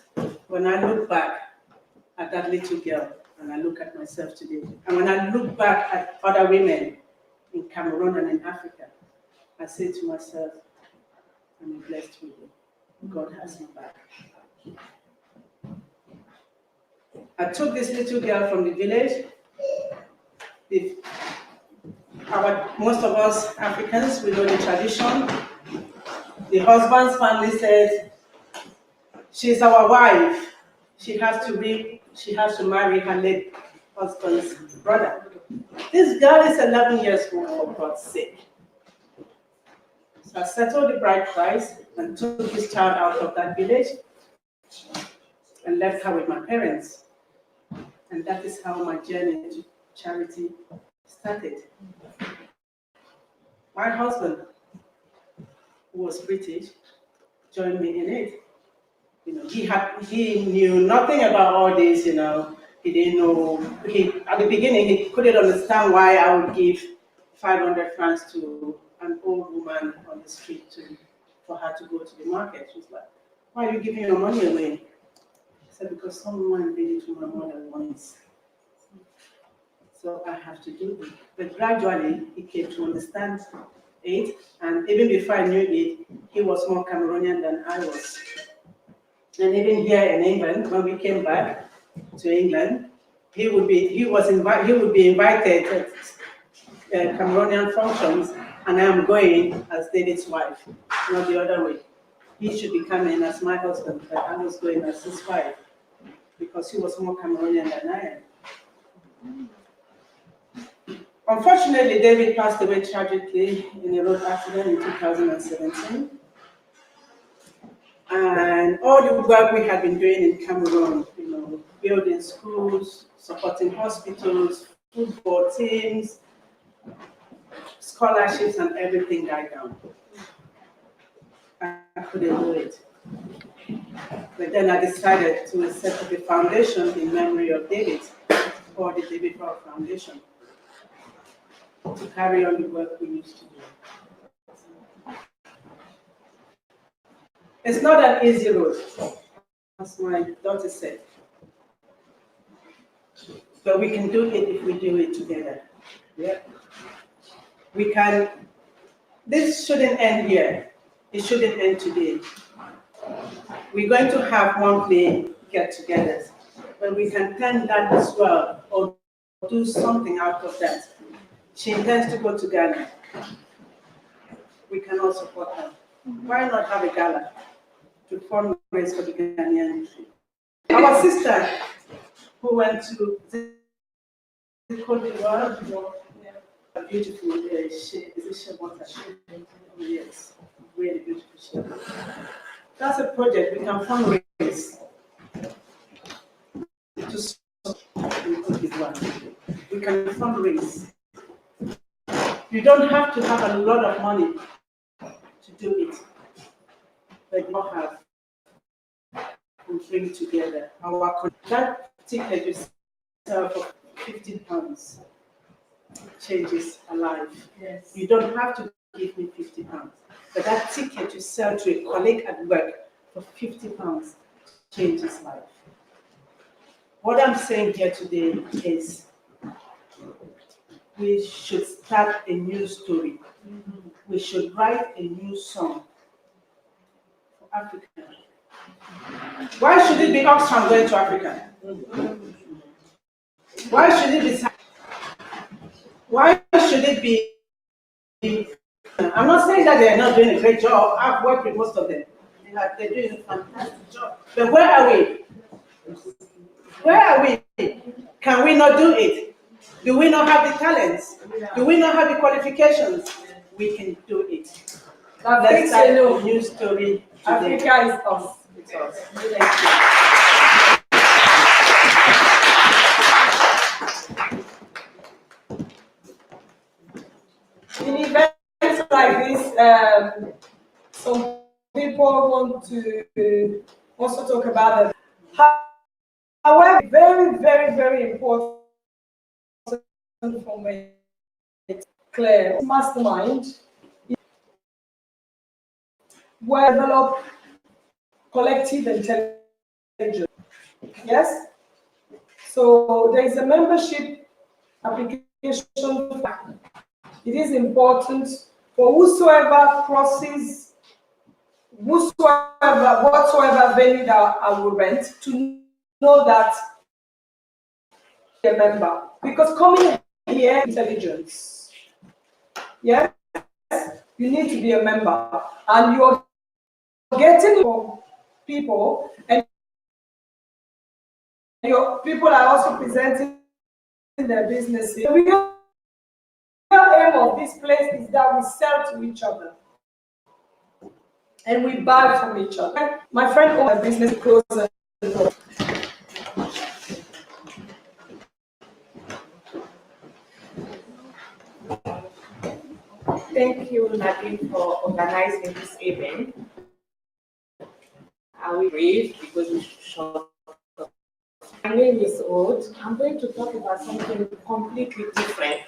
when I look back at that little girl, and I look at myself today, and when I look back at other women in Cameroon and in Africa, I say to myself, I'm a blessed widow. God has me back. I took this little girl from the village. Most of us Africans, we know the tradition. The husband's family says, she's our wife. She has to marry her late husband's brother. This girl is 11 years old, for God's sake. So I settled the bride price and took this child out of that village and left her with my parents. And that is how my journey to charity started. My husband, who was British, joined me in it. You know, he knew nothing about all this. You know, he didn't know. At the beginning, he couldn't understand why I would give 500 francs to an old woman on the street for her to go to the market. She was like, "Why are you giving your money away?" I said, "Because someone did it to my mother once, so I have to do it." But gradually, he came to understand it, and even before I knew it, he was more Cameroonian than I was. And even here in England, when we came back to England, he would be invited to Cameroonian functions, and I am going as David's wife, not the other way. He should be coming as my husband, but I was going as his wife because he was more Cameroonian than I am. Unfortunately, David passed away tragically in a road accident in 2017. And all the work we had been doing in Cameroon, you know, building schools, supporting hospitals, football teams, scholarships, and everything died down. I couldn't do it. But then I decided to set up a foundation in memory of David, called the David Power Foundation, to carry on the work we used to do. It's not an easy road, as my daughter said. But we can do it if we do it together. Yeah. We can. This shouldn't end here. It shouldn't end today. We're going to have monthly get-togethers, but we can turn that as well, or do something out of that. She intends to go to Ghana. We can all support her. Why not have a gala to fundraise for the Ghanaian? Our sister, who went to Côte d'Ivoire, a beautiful shape. Is it shape? Yes, really beautiful shape. That's a project we can fundraise to support in Côte d'Ivoire. We can fundraise. You don't have to have a lot of money to do it, but you have and bring together our that ticket you sell for £50 changes a life. Yes. You don't have to give me £50, but that ticket you sell to a colleague at work for £50 changes life. What I'm saying here today is we should start a new story. We should write a new song for Africa. Why should it be Oxfam going to Africa? Why should it be? Why should it be? I'm not saying that they are not doing a great job. I've worked with most of them. They're doing a fantastic job. But where are we? Where are we? Can we not do it? Do we not have the talents? Do we not have the qualifications? We can do it. Let's start a new story today. Africa is us. It's us. Thank you. in events like this, some people want to also talk about them. However, very, very, very important for me, clear mastermind, where develop collective intelligence. Yes? So there is a membership application. It is important for whosoever crosses, whatsoever venue that I will rent, to know that a member. Because coming here, intelligence. Yes? You need to be a member. And you're getting from people, and your people are also presenting their businesses. The real aim of this place is that we sell to each other and we buy from each other. My friend owns a business close. Thank you, Nadine, for organizing this event. I will brief because we short. My name is Ode. I'm going to talk about something completely different.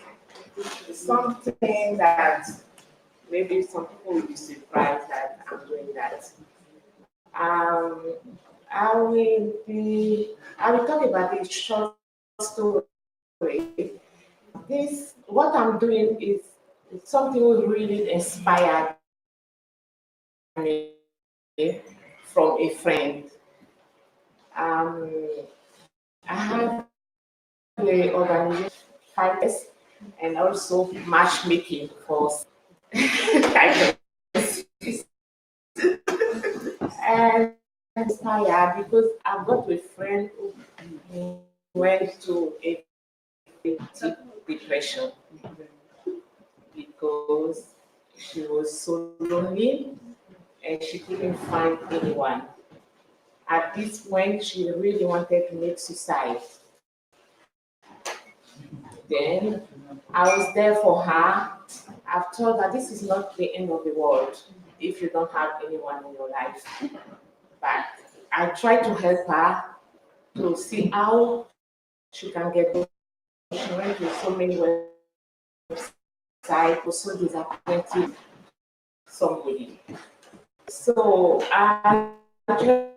Something that maybe some people will be surprised that I'm doing that. I will talk about a short story. What I'm doing is something that really inspired me from a friend. I have the organization finance and also matchmaking for and inspired because I've got a friend who went to a deep depression because she was so lonely and she couldn't find anyone. At this point, she really wanted to make suicide. Then I was there for her. I've told her this is not the end of the world if you don't have anyone in your life. But I tried to help her to see how she can get those. She went to so many websites, was so disappointed somebody. So I just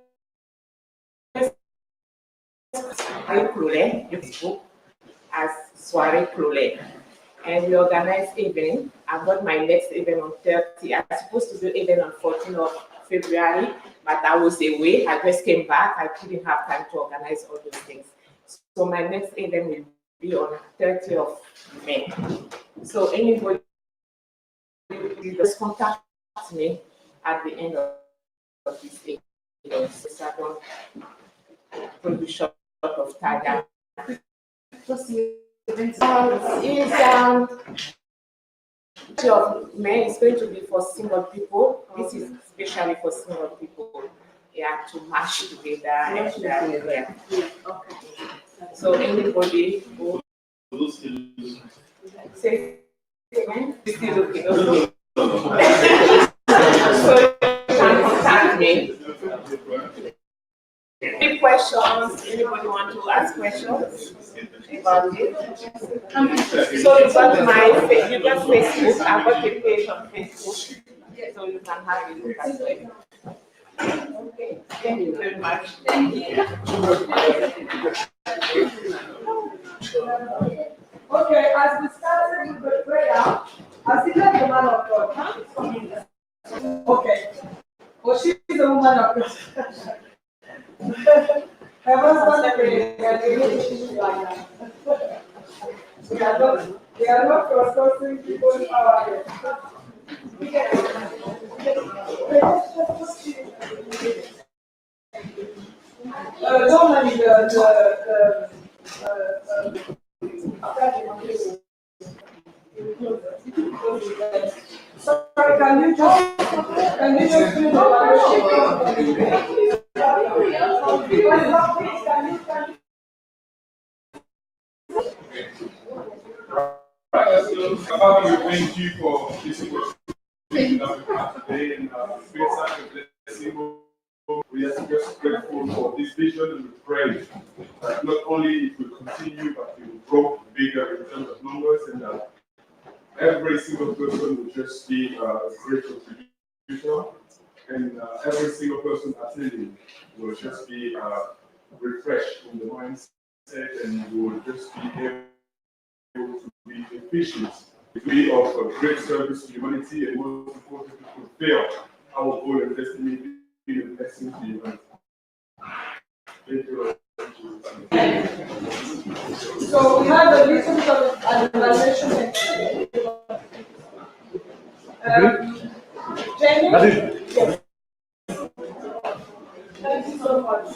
Facebook as Soirée Clolé. And we organize event. I've got my next event on 30. I was supposed to do event on 14th of February, but I was away. I just came back. I couldn't have time to organize all those things. So my next event will be on 30th of May. So anybody just contact me at the end of this event. So I don't be short of time. Of May is going to be for single people. This is especially for single people. Yeah, to match together. And, yeah. Okay. So anybody who say still looking also. So you can contact me. Any questions? Anybody want to ask questions about it? So you got Facebook. I've got a page on Facebook, so you can have a look at it. Okay. Thank you very much. Thank you. Okay, as we started with the prayer, I see that the man of God. Okay. Well, she's the woman of God. Her husband and the relationship like that. We are not cross-crossing people in our head. Normally sorry, can you just do the thank you for this opportunity that we have today, and we are such a blessing. We are just grateful for this vision, and we pray that not only it will continue, but it will grow bigger in terms of numbers, and that every single person will just be a great contribution, and every single person attending will just be refreshed in the mindset, and will just be able to be efficient, to be of a great service to humanity, and most importantly, to fulfill our goal and destiny, be a blessing to humanity. Thank you. So we have a little bit of an evaluation. Jamie? Yes. Thank you so much.